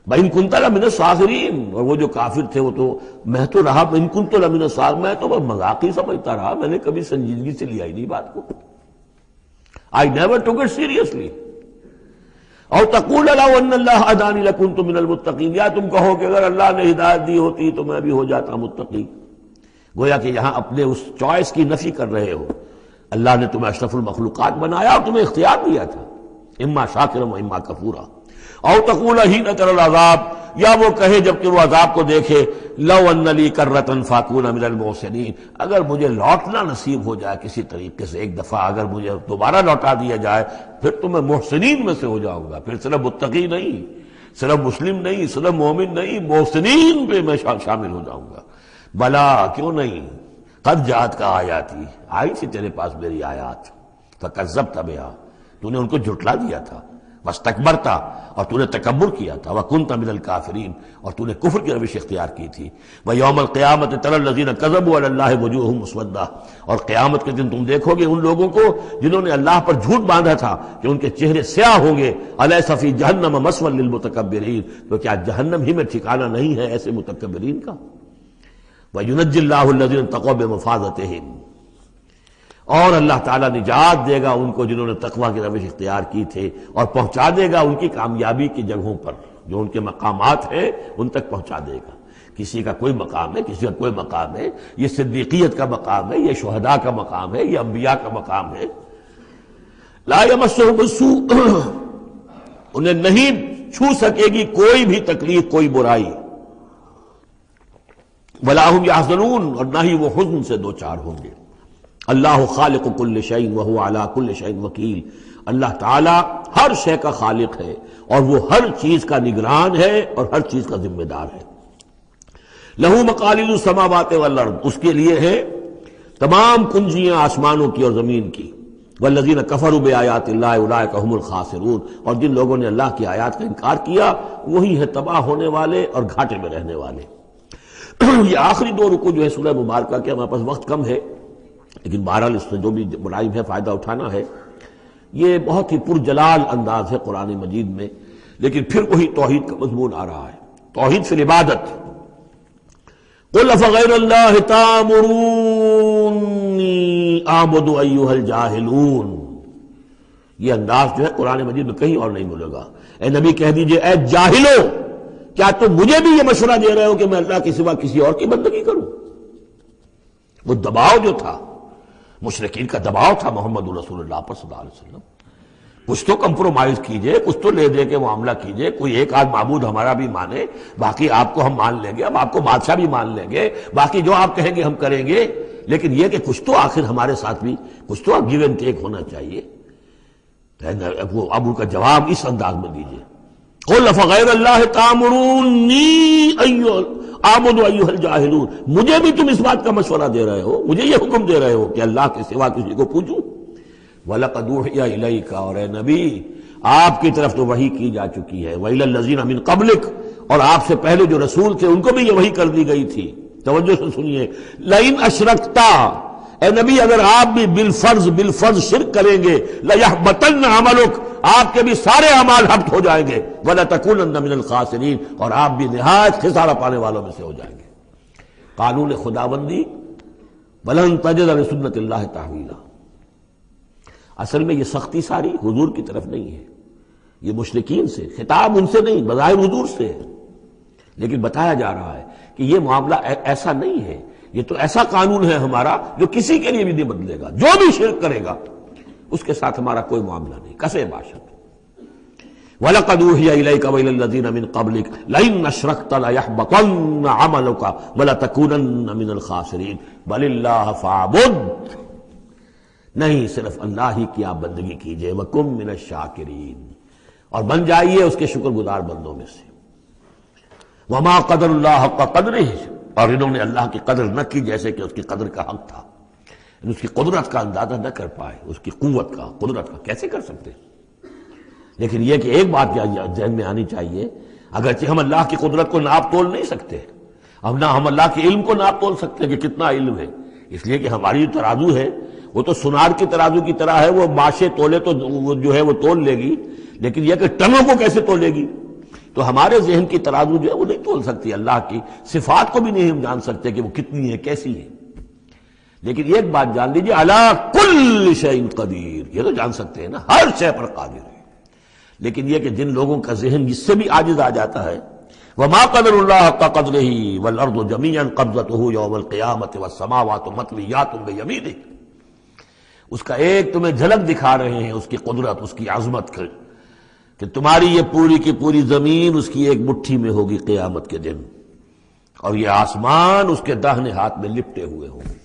وَإِن كُنتَ لَمِنَ الصَّاغِرِينَ، اور وہ جو کافر تھے وہ تو، میں تو رہا وَإِن كُنتُ لَمِنَ الصَّاغِرِينَ، میں تو بس مذاق ہی سمجھتا رہا، میں نے کبھی سنجیدگی سے لیا ہی نہیں بات کو، I never took it seriously۔ اور تقول لو ان اللہ ہدانی لکنت من المتقین، یا تم کہو کہ اگر اللہ نے ہدایت دی ہوتی تو میں بھی ہو جاتا متقی۔ گویا کہ یہاں اپنے اس چوائس کی نفی کر رہے ہو، اللہ نے تمہیں اشرف المخلوقات بنایا اور تمہیں اختیار دیا تھا، اما شاکرا و اما کفورا۔ او تقول حین تری العذاب، یا وہ کہے جبکہ وہ عذاب کو دیکھے، لو ان لی کرۃ فاکون من المحسنین، اگر مجھے لوٹنا نصیب ہو جائے کسی طریقے سے، ایک دفعہ اگر مجھے دوبارہ لوٹا دیا جائے پھر تو میں محسنین میں سے ہو جاؤں گا، پھر صرف متقی نہیں، صرف مسلم نہیں، صرف مومن نہیں، محسنین پہ میں شامل ہو جاؤں گا۔ بلا، کیوں نہیں، قد جاءت کا آیاتی، آئی تھی تیرے پاس میری آیات، فکذبت بہا، تو نے ان کو جھٹلا دیا تھا، واستکبرت، اور تو نے تکبر کیا تھا، وکنت من الکافرین، اور تو نے کفر کی روش اختیار کی تھی۔ ویوم القیامت تری الذین کذبوا علی اللہ وجوہہم مسودۃ، اور قیامت کے دن تم دیکھو گے ان لوگوں کو جنہوں نے اللہ پر جھوٹ باندھا تھا کہ ان کے چہرے سیاہ ہوں گے۔ الیس فی جہنم مثوی للمتکبرین، تو کیا جہنم ہی میں ٹھکانہ نہیں ہے ایسے متکبرین کا؟ وینجی اللہ الذین اتقوا بمفازتہم، اور اللہ تعالیٰ نجات دے گا ان کو جنہوں نے تقوی کی روش اختیار کی تھے، اور پہنچا دے گا ان کی کامیابی کی جگہوں پر، جو ان کے مقامات ہیں ان تک پہنچا دے گا۔ کسی کا کوئی مقام ہے، کسی کا کوئی مقام ہے، یہ صدیقیت کا مقام ہے، یہ شہداء کا مقام ہے، یہ انبیاء کا مقام ہے۔ لا یمسہم السوء، انہیں نہیں چھو سکے گی کوئی بھی تکلیف، کوئی برائی۔ ولا ہم یحزنون، اور نہ ہی وہ حزن سے دوچار ہوں گے۔ اللہ خالق کل شیء وہو علی کل شیء وکیل، اللہ تعالی ہر شے کا خالق ہے اور وہ ہر چیز کا نگران ہے اور ہر چیز کا ذمہ دار ہے۔ لہ مقالید السماوات والارض، اس کے لیے ہے تمام کنجیاں آسمانوں کی اور زمین کی۔ والذین کفروا بآیات اللہ اولئک هم الخاسرون، اور جن لوگوں نے اللہ کی آیات کا انکار کیا وہی ہے تباہ ہونے والے اور گھاٹے میں رہنے والے۔ یہ آخری دو رکوع جو ہے سورہ مبارکہ کے، ہمارے پاس وقت کم ہے لیکن بہرحال اس سے جو بھی ملائم ہے فائدہ اٹھانا ہے۔ یہ بہت ہی پرجلال انداز ہے قرآن مجید میں، لیکن پھر وہی توحید کا مضمون آ رہا ہے، توحید فی العبادت۔ قل افغیر اللہ تأمرونی اعبد ایھا الجاہلون، یہ انداز جو ہے قرآن مجید میں کہیں اور نہیں ملے گا۔ اے نبی کہہ دیجئے اے جاہلو، کیا تم مجھے بھی یہ مشورہ دے رہے ہو کہ میں اللہ کے سوا کسی اور کی بندگی کروں؟ وہ دباؤ جو تھا، مشرکین کا دباؤ تھا محمد رسول اللہ پر صلی اللہ علیہ وسلم، کچھ تو کمپرومائز کیجئے، کچھ تو لے دے کے معاملہ کیجئے، کوئی ایک آدھ معبود ہمارا بھی مانے، باقی آپ کو ہم مان لیں گے، اب آپ کو بادشاہ بھی مان لیں گے، باقی جو آپ کہیں گے ہم کریں گے، لیکن یہ کہ کچھ تو آخر ہمارے ساتھ بھی کچھ تو گیو اینڈ ٹیک ہونا چاہیے۔ اب ان کا جواب اس انداز میں دیجئے، قل افغیر اللہ تأمرونی اعبد ایھا الجاہلون، مجھے بھی تم اس بات کا مشورہ دے رہے ہو، مجھے یہ حکم دے رہے ہو کہ اللہ کے سوا کسی کو پوچھوں؟ وَلَقَدْ أُوحِيَ إِلَيْكَ، اور اے نبی آپ کی طرف تو وحی کی جا چکی ہے، وَإِلَى الَّذِينَ مِن قَبْلِكَ، اور آپ سے پہلے جو رسول تھے ان کو بھی یہ وحی کر دی گئی تھی۔ توجہ سے سنیے، لَئِنْ أَشْرَكْتَ، اے نبی اگر آپ بھی بالفرض شرک کریں گے، لَيَحْبَطَنَّ عَمَلُكَ، آپ کے بھی سارے اعمال حبط ہو جائیں گے، وَلَتَكُونَنَّ مِنَ الْخَاسِرِينَ، اور آپ بھی نہایت خسارہ پانے والوں میں سے ہو جائیں گے۔ قانون خداوندی، وَلَن تَجِدَ لِسُنَّتِ اللَّهِ تَحْوِيلًا، اصل میں یہ سختی ساری حضور کی طرف نہیں ہے، یہ مشرکین سے، خطاب ان سے نہیں، بظاہر حضور سے ہے، لیکن بتایا جا رہا ہے کہ یہ معاملہ ایسا نہیں ہے، یہ تو ایسا قانون ہے ہمارا جو کسی کے لیے بھی نہیں بدلے گا، جو بھی شرک کرے گا اس کے ساتھ ہمارا کوئی معاملہ نہیں، کسے باشد۔ وَلَقَدْ أُوحِيَ إِلَيْكَ وَإِلَى الَّذِينَ مِن قَبْلِكَ لَئِنْ أَشْرَكْتَ لَيَحْبَطَنَّ عَمَلُكَ وَلَتَكُونَنَّ مِنَ الْخَاسِرِينَ بَلِ اللَّهَ فَاعْبُدْ، نہیں صرف اللہ ہی کی آپ بندگی کیجئے، وَكُن مِّنَ الشَّاكِرِينَ، اور بن جائیے اس کے شکر گزار بندوں میں سے۔ وَمَا قَدَرُ اللَّهَ حَقَّ قَدْرِهِ، اور انہوں نے اللہ کی قدر نہ کی جیسے کہ اس کی قدر کا حق تھا، اس کی قدرت کا اندازہ نہ کر پائے، اس کی قوت کا، قدرت کا کیسے کر سکتے؟ لیکن یہ کہ ایک بات ذہن میں آنی چاہیے، اگرچہ ہم اللہ کی قدرت کو ناپ تول نہیں سکتے، اب نہ ہم اللہ کے علم کو ناپ تول سکتے کہ کتنا علم ہے، اس لیے کہ ہماری جو ترازو ہے وہ تو سونار کی ترازو کی طرح ہے، وہ ماشے تولے تو وہ جو ہے وہ تول لے گی، لیکن یہ کہ ٹنوں کو کیسے تولے گی؟ تو ہمارے ذہن کی ترازو جو ہے وہ نہیں تول سکتی، اللہ کی صفات کو بھی نہیں ہم جان سکتے کہ وہ کتنی ہے، کیسی ہے۔ لیکن ایک بات جان لیجیے، علی کل شیء قدیر، یہ تو جان سکتے ہیں نا، ہر شے پر قادر ہے، لیکن یہ کہ جن لوگوں کا ذہن اس سے بھی عاجز آ جاتا ہے، وما قدر اللہ حق قدرہ والارض جمیعا قبضتہ یوم القیامۃ والسماوات مطویات بیمینہ، اس کا ایک تمہیں جھلک دکھا رہے ہیں اس کی قدرت، اس کی عظمت کہ تمہاری یہ پوری کی پوری زمین اس کی ایک مٹھی میں ہوگی قیامت کے دن، اور یہ آسمان اس کے داہنے ہاتھ میں لپٹے ہوئے ہوں گے۔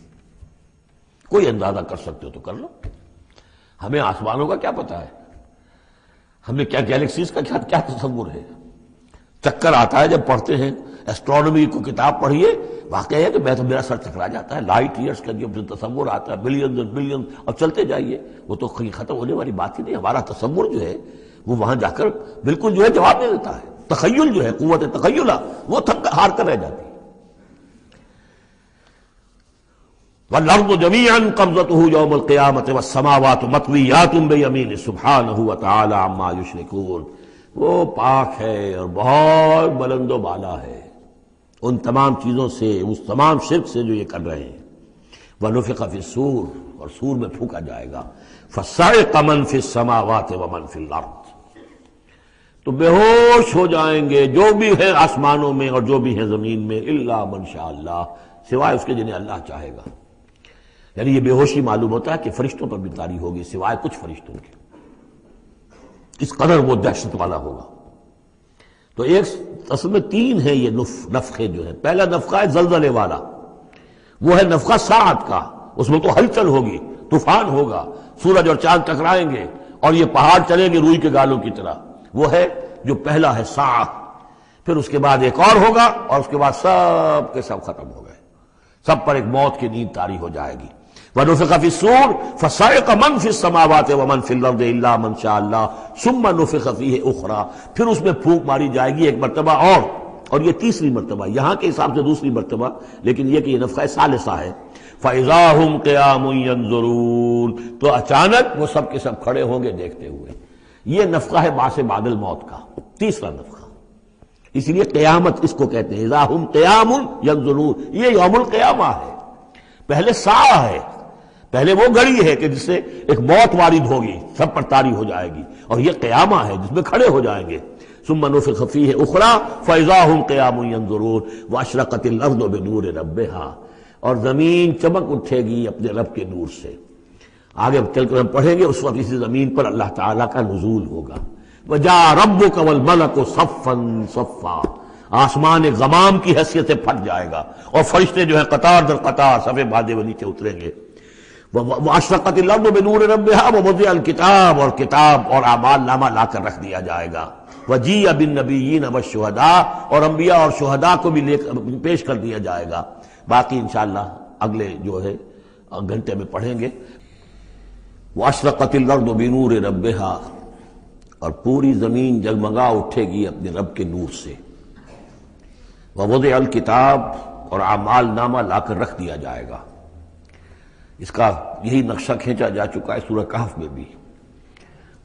کوئی اندازہ کر سکتے ہو تو کر لو، ہمیں آسمانوں کا کیا پتا ہے، ہمیں کیا گیلیکسیز کا کیا تصور ہے؟ چکر آتا ہے جب پڑھتے ہیں ایسٹرونومی کو کتاب پڑھیے، واقعہ ہے کہ میں تو میرا سر چکرا جاتا ہے، لائٹ ایئرس کا جو تصور آتا ہے، بلینز اینڈ بلینز، اور چلتے جائیے، وہ تو ختم ہونے والی بات ہی نہیں، ہمارا تصور جو ہے وہ وہاں جا کر بالکل جو ہے جواب نہیں دیتا ہے، تخیل جو ہے، قوت تخیلہ وہ تھک ہار کر رہ جاتی ہے۔ وَالْأَرْضُ جَمِيعًا قَبْضَتُهُ يَوْمَ الْقِيَامَةِ وَالسَّمَاوَاتُ مَطْوِيَّاتٌ بِيَمِينِهِ سُبْحَانَهُ وَتَعَالَى عَمَّا يُشْرِكُونَ، وہ پاک ہے اور بہت بلند و بالا ہے ان تمام چیزوں سے، اس تمام شرک سے جو یہ کر رہے ہیں۔ وَنُفِخَ فِي الصُّورِ، اور سور میں پھونکا جائے گا، فَصَعِقَ مَن فِي السَّمَاوَاتِ وَمَن فِي الْأَرْضِ، تو بے ہوش ہو جائیں گے جو بھی ہیں آسمانوں میں اور جو بھی ہیں زمین میں، الا من شاء اللہ، سوائے اس کے جنہیں اللہ چاہے گا۔ یعنی یہ بے ہوشی معلوم ہوتا ہے کہ فرشتوں پر بھی طاری ہوگی سوائے کچھ فرشتوں کے، اس قدر وہ دہشت والا ہوگا۔ تو ایک اصل میں تین ہے یہ نفخے جو ہے، پہلا نفخہ ہے زلزلے والا، وہ ہے نفخہ ساعت کا، اس میں تو ہلچل ہوگی، طوفان ہوگا، سورج اور چاند ٹکرائیں گے اور یہ پہاڑ چلیں گے روئی کے گالوں کی طرح، وہ ہے جو پہلا ہے ساعہ۔ پھر اس کے بعد ایک اور ہوگا اور اس کے بعد سب کے سب ختم ہو گئے، سب پر ایک موت کی نیند طاری ہو جائے گی۔ ونفخ فی الصور فصعق من فی السماوات ومن فی الارض الا من شاء اللہ ثم نفخ فیہ اخری، پھر اس میں پھونک ماری جائے گی ایک مرتبہ اور یہ تیسری مرتبہ، یہاں کے حساب سے دوسری مرتبہ، لیکن یہ کہ یہ نفخہ ثالثہ ہے۔ فَإِذَا هُمْ قِيَامٌ يَنظُرُونَ، تو اچانک وہ سب کے سب کھڑے ہوں گے دیکھتے ہوئے۔ یہ نفخہ ہے بعث بعد الموت کا، تیسرا نفخہ، اس لیے قیامت اس کو کہتے ہیں اذا ہم قیام ینظرون، یہ یوم القیامہ ہے۔ پہلے ساعہ ہے، پہلے وہ گھڑی ہے کہ جس سے ایک موت وارد ہوگی، سب پر طاری ہو جائے گی، اور یہ قیامہ ہے جس میں کھڑے ہو جائیں گے۔ ثم نفخ فیہ اخری فاذا ہم قیام ینظرون واشرقت الارض بنور ربہا، اور زمین چمک اٹھے گی اپنے رب کے نور سے۔ آگے چل کر ہم پڑھیں گے، اس وقت اسی زمین پر اللہ تعالیٰ کا نزول ہوگا۔ وجاء ربک والملک صفا صفا، آسمان ایک غمام کی حیثیت سے پھٹ جائے گا، اور فرشتے جو ہیں قطار در قطار صفے باندھے ہوئے نیچے اتریں گے۔ واشرقت الارض بنور ربہا ووضع الکتاب، اور کتاب اور اعمال نامہ لا کر رکھ دیا جائے گا۔ وجیء بالنبیین والشہداء، اور انبیاء اور شہداء کو بھی پیش کر دیا جائے گا۔ باقی انشاءاللہ اگلے جو ہے گھنٹے میں پڑھیں گے۔ واشرقت الارض بنور ربہا، اور پوری زمین جگمگا اٹھے گی اپنے رب کے نور سے۔ ووضع الکتاب، اور اعمال نامہ لا کر رکھ دیا جائے گا۔ اس کا یہی نقشہ کھینچا جا چکا ہے سورہ کہف میں بھی۔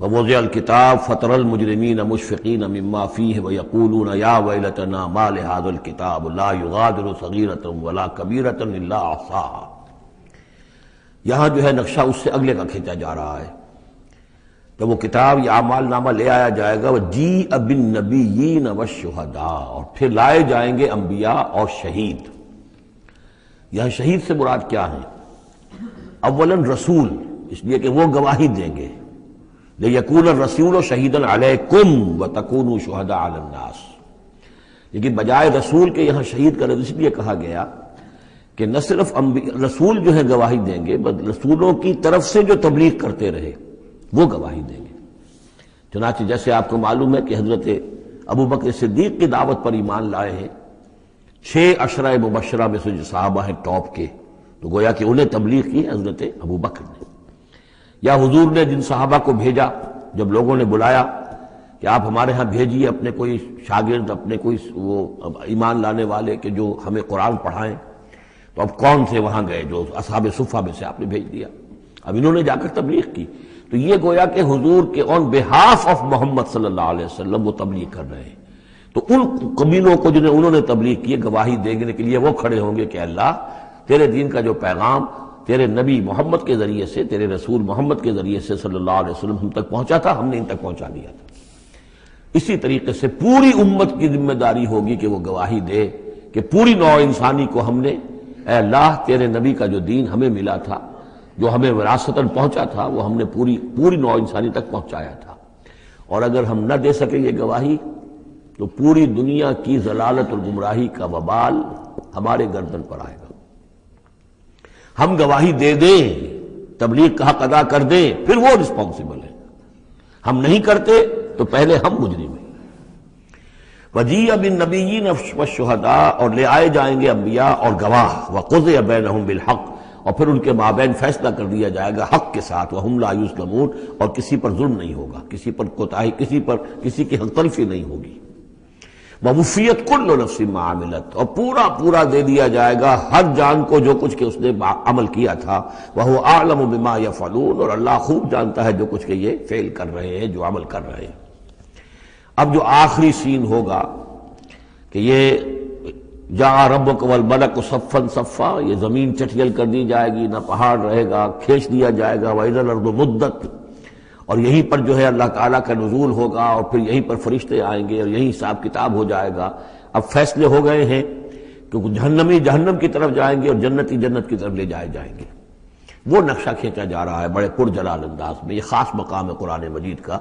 ووضع الکتاب فترى المجرمین مشفقین مما فیہ ویقولون یا ویلتنا ما لہذا الکتاب لا یغادر صغیرۃ ولا کبیرۃ الا احصاها۔ یہاں جو ہے نقشہ اس سے اگلے کا کھینچا جا رہا ہے۔ جب وہ کتاب یا اعمال نامہ لے آیا جائے گا، وجیء بالنبیین والشہداء، اور پھر لائے جائیں گے انبیاء اور شہید۔ یہاں شہید سے مراد کیا ہے؟ اولاً رسول، اس لیے کہ وہ گواہی دیں گے، لیکون الرسول شہیدا علیکم وتکونوا شہداء علی الناس، لیکن بجائے رسول کے یہاں شہید کا لفظ اس لیے کہا گیا کہ نہ صرف رسول جو ہے گواہی دیں گے، بلکہ رسولوں کی طرف سے جو تبلیغ کرتے رہے وہ گواہی دیں گے۔ چنانچہ جیسے آپ کو معلوم ہے کہ حضرت ابو بکر صدیق کی دعوت پر ایمان لائے ہیں 6 عشرہ مبشرہ میں سے جو صحابہ ہیں ٹاپ کے، تو گویا کہ انہیں تبلیغ کی حضرت ابو بکر نے۔ یا حضور نے جن صحابہ کو بھیجا، جب لوگوں نے بلایا کہ آپ ہمارے ہاں بھیجیے اپنے کوئی شاگرد، اپنے کوئی وہ ایمان لانے والے کہ جو ہمیں قرآن پڑھائیں، تو اب کون سے وہاں گئے؟ جو اصحاب صفہ میں سے آپ نے بھیج دیا۔ اب انہوں نے جا کر تبلیغ کی، تو یہ گویا کہ حضور کے آن بہاف آف محمد صلی اللہ علیہ وسلم وہ تبلیغ کر رہے ہیں۔ تو ان قبیلوں کو جنہیں انہوں نے تبلیغ کی، گواہی دینے کے لیے وہ کھڑے ہوں گے کہ اللہ تیرے دین کا جو پیغام تیرے نبی محمد کے ذریعے سے، تیرے رسول محمد کے ذریعے سے صلی اللہ علیہ وسلم ہم تک پہنچا تھا، ہم نے ان تک پہنچا دیا تھا۔ اسی طریقے سے پوری امت کی ذمہ داری ہوگی کہ وہ گواہی دے کہ پوری نوع انسانی کو ہم نے، اے اللہ تیرے نبی کا جو دین ہمیں ملا تھا، جو ہمیں وراثتاً پہنچا تھا، وہ ہم نے پوری نوع انسانی تک پہنچایا تھا۔ اور اگر ہم نہ دے سکیں یہ گواہی، تو پوری دنیا کی ضلالت اور گمراہی کا وبال ہمارے گردن پر آئے گا۔ ہم گواہی دے دیں، تبلیغ کا حق ادا کر دیں، پھر وہ رسپانسبل ہے۔ ہم نہیں کرتے تو پہلے ہم مجرم ہیں۔ وجیء بالنبیین والشہداء، اور لے آئے جائیں گے انبیاء اور گواہ، وقضی بینہم بالحق، اور پھر ان کے مابین فیصلہ کر دیا جائے گا حق کے ساتھ، وہم لا یظلمون، اور کسی پر ظلم نہیں ہوگا، کسی پر کوتاہی، کسی کی حق تلفی نہیں ہوگی۔ ووفیت کل نفس ما عملت، اور پورا دے دیا جائے گا ہر جان کو جو کچھ کہ اس نے عمل کیا تھا۔ وہو اعلم بما یفعلون، اور اللہ خوب جانتا ہے جو کچھ کہ یہ فعل کر رہے ہیں، جو عمل کر رہے ہیں۔ اب جو آخری سین ہوگا کہ یہ جاء ربک والملک صفا صفا، یہ زمین چٹیل کر دی جائے گی، نہ پہاڑ رہے گا، کھینچ دیا جائے گا۔ وَإِذَا الْأَرْضُ مُدَّتْ، اور یہیں پر جو ہے اللہ تعالیٰ کا نزول ہوگا، اور پھر یہیں پر فرشتے آئیں گے، اور یہیں حساب کتاب ہو جائے گا۔ اب فیصلے ہو گئے ہیں کہ جہنمی جہنم کی طرف جائیں گے، اور جنتی جنت کی طرف لے جائے جائیں گے۔ وہ نقشہ کھینچا جا رہا ہے بڑے پرجلال انداز میں۔ یہ خاص مقام ہے قرآن مجید کا۔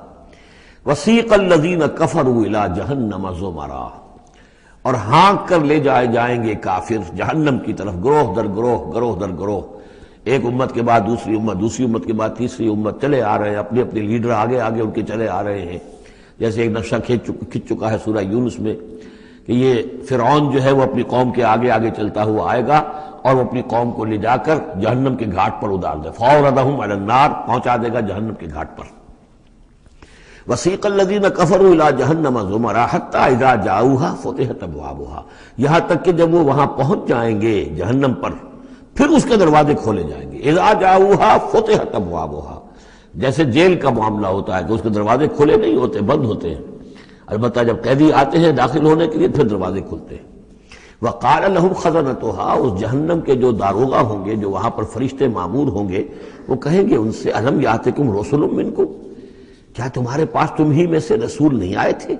وَسِيقَ الَّذِينَ كَفَرُوا إِلَىٰ جَهَنَّمَ زُمَرًا، اور ہانک کر لے جائے جائیں گے کافر جہنم کی طرف، گروہ در گروہ، ایک امت کے بعد دوسری امت، دوسری امت کے بعد تیسری امت، چلے آ رہے ہیں، اپنے اپنے لیڈر آگے ان کے چلے آ رہے ہیں۔ جیسے ایک نقشہ کھنچ چکا ہے سورہ یونس میں کہ کہ یہ فرعون جو ہے وہ اپنی قوم کے آگے آگے چلتا ہوا آئے گا اور وہ اپنی قوم کو لے جا کر جہنم کے گھاٹ پر اتار دے، فَأَوْرَدَهُمْ عَلَى النَّارِ، پہنچا دے گا جہنم کے گھاٹ پر۔ وَسِيقَ الَّذِينَ كَفَرُوا إِلَىٰ جَهَنَّمَ زُمَرًا حَتَّىٰ إِذَا جَاءُوهَا فُتِحَتْ أَبْوَابُهَا، یہاں تک کہ جب وہ وہاں پہنچ جائیں گے جہنم پر پھر اس کے دروازے کھولے جائیں گے۔ إِذَا جَاءُوهَا فُتِحَتْ أَبْوَابُهَا، جیسے جیل کا معاملہ ہوتا ہے کہ اس کے دروازے کھلے نہیں ہوتے، بند ہوتے ہیں، البتہ جب قیدی آتے ہیں داخل ہونے کے لیے پھر دروازے کھلتے ہیں۔ وَقَالَ لَهُمْ خَزَنَتُهَا، اس جہنم کے جو داروغہ ہوں گے، جو وہاں پر فرشتے مامور ہوں گے، وہ کہیں گے ان سے أَلَمْ يَأْتِكُمْ رُسُلٌ مِّنكُمْ، کیا تمہارے پاس تم ہی میں سے رسول نہیں آئے تھے؟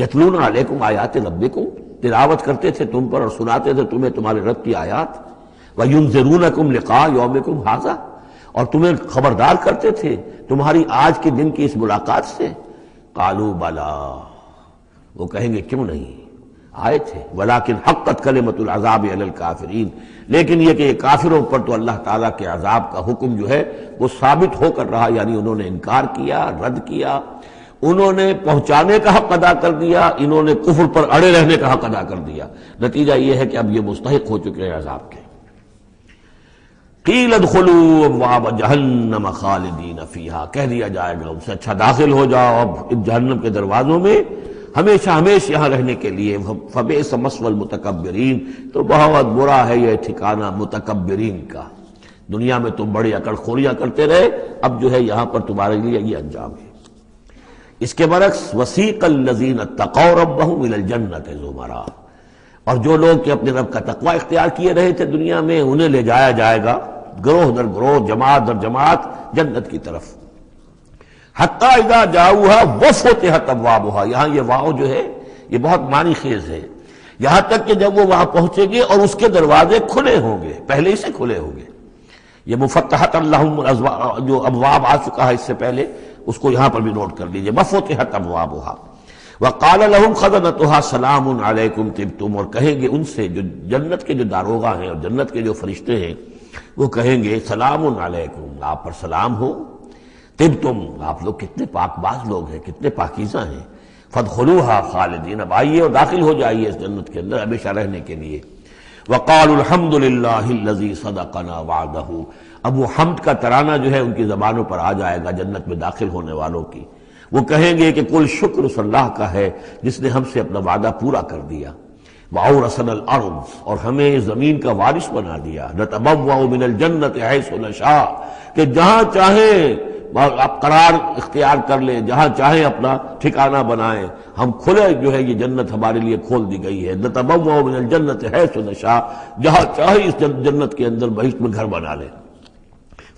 یتلون علیکم آیات ربکم، تلاوت کرتے تھے تم پر اور سناتے تھے تمہیں تمہارے رب کی آیات، وینذرونکم لقاء یومکم ھذا، اور تمہیں خبردار کرتے تھے تمہاری آج کے دن کی اس ملاقات سے۔ قالوا بلا، وہ کہیں گے کیوں نہیں، آئے تھے، ولیکن حقت کلمۃ العذاب علی الکافرین، لیکن یہ کہ یہ کافروں پر تو اللہ تعالیٰ کے عذاب کا حکم جو ہے وہ ثابت ہو کر رہا، یعنی انہوں نے انکار کیا، رد کیا، انہوں نے پہنچانے کا حق ادا کر دیا، انہوں نے کفر پر اڑے رہنے کا حق ادا کر دیا، نتیجہ یہ ہے کہ اب یہ مستحق ہو چکے ہیں عذاب کے۔ قیل ادخلوا ابواب جہنم خالدین فیہا، کہہ دیا جائے گا ان سے اچھا داخل ہو جاؤ اب جہنم کے دروازوں میں ہمیشہ ہمیشہ یہاں رہنے کے لیے، فبئس مثوى المتکبرین، تو بہت برا ہے یہ ٹھکانہ متکبرین کا، دنیا میں تم بڑی اکڑ خوریاں کرتے رہے، اب جو ہے یہاں پر تمہارے لیے یہ انجام ہے۔ اس کے برعکس وسیق الذین اتقوا ربهم الى الجنۃ زمرا، اور جو لوگ کہ اپنے رب کا تقوی اختیار کیے رہے تھے دنیا میں، انہیں لے جایا جائے گا گروہ در گروہ، جماعت در جماعت جنت کی طرف۔ حتیٰ اذا جاؤوها وفتحت ابوابها، یہاں یہ واو جو ہے یہ بہت معنی خیز ہے، یہاں تک کہ جب وہ وہاں پہنچے گے اور اس کے دروازے کھلے ہوں گے، پہلے ہی سے کھلے ہوں گے، یہ مفتحت اللہم جو ابواب آ چکا ہے اس سے پہلے، اس کو یہاں پر بھی نوٹ کر لیجئے، وفتحت ابوابها وقال لهم خزنتها سلام علیکم طبتم، اور کہیں گے ان سے جو جنت کے جو داروغہ ہیں اور جنت کے جو فرشتے ہیں، وہ کہیں گے سلام علیکم، آپ پر سلام ہو، طبتم، آپ لوگ کتنے پاک باز لوگ ہیں، کتنے پاکیزہ ہیں، فادخلوها خالدین، اب آئیے اور داخل ہو جائیے اس جنت کے اندر ہمیشہ رہنے کے لیے۔ وقالوا الحمد للہ الذی صدقنا وعدہ، اب وہ حمد کا ترانہ جو ہے ان کی زبانوں پر آ جائے گا جنت میں داخل ہونے والوں کی، وہ کہیں گے کہ کل شکر اس اللہ کا ہے جس نے ہم سے اپنا وعدہ پورا کر دیا، وَأَوْرَثَنَا الْأَرْضَ، اور ہمیں زمین کا وارث بنا دیا، نَتَبَوَّأُ مِنَ الْجَنَّةِ حَيْثُ نَشَاءُ، کہ جہاں چاہیں آپ قرار اختیار کر لیں، جہاں چاہیں اپنا ٹھکانہ بنائیں، ہم کھلے جو ہے یہ جنت ہمارے لیے کھول دی گئی ہے، نَتَبَوَّأُ مِنَ الْجَنَّةِ حَيْثُ نَشَاءُ، جہاں چاہیں اس جنت کے اندر بہشت میں گھر بنا لیں۔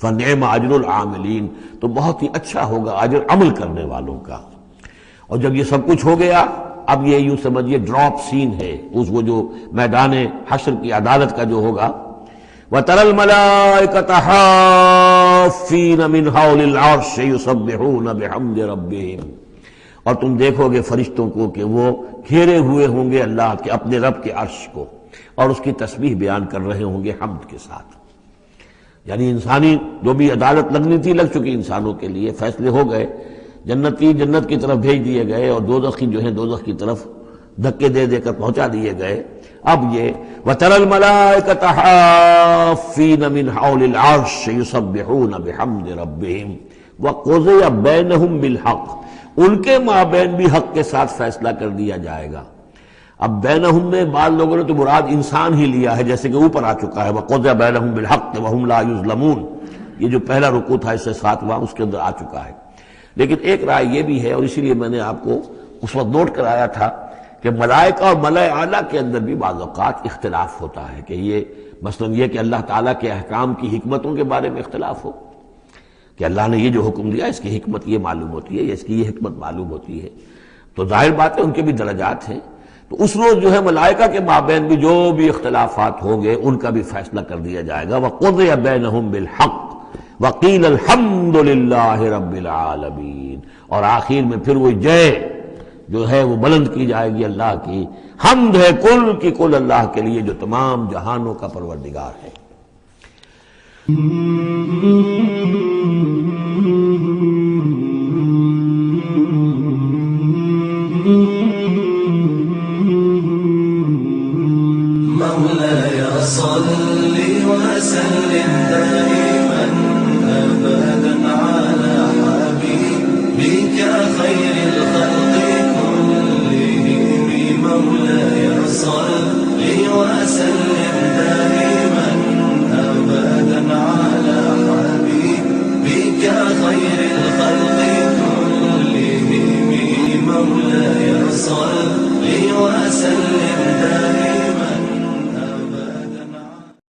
فَنِعْمَ أَجْرُ الْعَامِلِينَ، تو بہت ہی اچھا ہوگا اجر عمل کرنے والوں کا۔ اور جب یہ سب کچھ ہو گیا، اب یہ یوں سمجھیے ڈراپ سین ہے، اس وہ جو میدان حشر کی عدالت کا جو ہوگا، وَتَرَى الْمَلَائِكَةَ حَافِّينَ مِنْ حَوْلِ الْعَرْشِ يُسَبِّحُونَ بِحَمْدِ رَبِّهِمْ، اور تم دیکھو گے فرشتوں کو کہ وہ گھیرے ہوئے ہوں گے اللہ کے اپنے رب کے عرش کو، اور اس کی تسبیح بیان کر رہے ہوں گے حمد کے ساتھ۔ یعنی انسانی جو بھی عدالت لگنی تھی لگ چکی انسانوں کے لیے، فیصلے ہو گئے، جنتی جنت کی طرف بھیج دیے گئے اور دوزخی جو ہیں دوزخ کی طرف دھکے دے دے کر پہنچا دیے گئے۔ اب یہ وَتَرَى الْمَلَائِكَةَ حَافِّينَ مِنْ حَوْلِ الْعَرْشِ يُسَبِّحُونَ بِحَمْدِ رَبِّهِمْ وَقُضِيَ بَيْنَهُمْ بِالْحَقِّ، ان کے مابین بھی حق کے ساتھ فیصلہ کر دیا جائے گا۔ اب بینہم میں بعض لوگوں نے تو مراد انسان ہی لیا ہے، جیسے کہ اوپر آ چکا ہے وَقُضِيَ بَيْنَهُمْ بِالْحَقِّ وَهُمْ لَا يُظْلَمُونَ، یہ جو پہلا رکوع تھا اس سے 7واں اس کے اندر آ چکا ہے۔ لیکن ایک رائے یہ بھی ہے، اور اسی لیے میں نے آپ کو اس وقت نوٹ کرایا تھا کہ ملائکہ اور ملائے اعلیٰ کے اندر بھی بعض اوقات اختلاف ہوتا ہے، کہ یہ مثلا یہ کہ اللہ تعالیٰ کے احکام کی حکمتوں کے بارے میں اختلاف ہو، کہ اللہ نے یہ جو حکم دیا اس کی حکمت یہ معلوم ہوتی ہے یا اس کی یہ حکمت معلوم ہوتی ہے، تو ظاہر بات ہے ان کے بھی درجات ہیں، تو اس روز جو ہے ملائکہ کے مابین بھی جو بھی اختلافات ہوں گے ان کا بھی فیصلہ کر دیا جائے گا۔ وَقُضِيَ بَيْنَهُمْ بِالْحَقِّ وَقِيلَ الْحَمْدُ لِلَّهِ رَبِّ الْعَالَمِينَ، اور آخر میں پھر وہ جے جو ہے وہ بلند کی جائے گی اللہ کی، حمد ہے کل کی کل اللہ کے لیے جو تمام جہانوں کا پروردگار ہے۔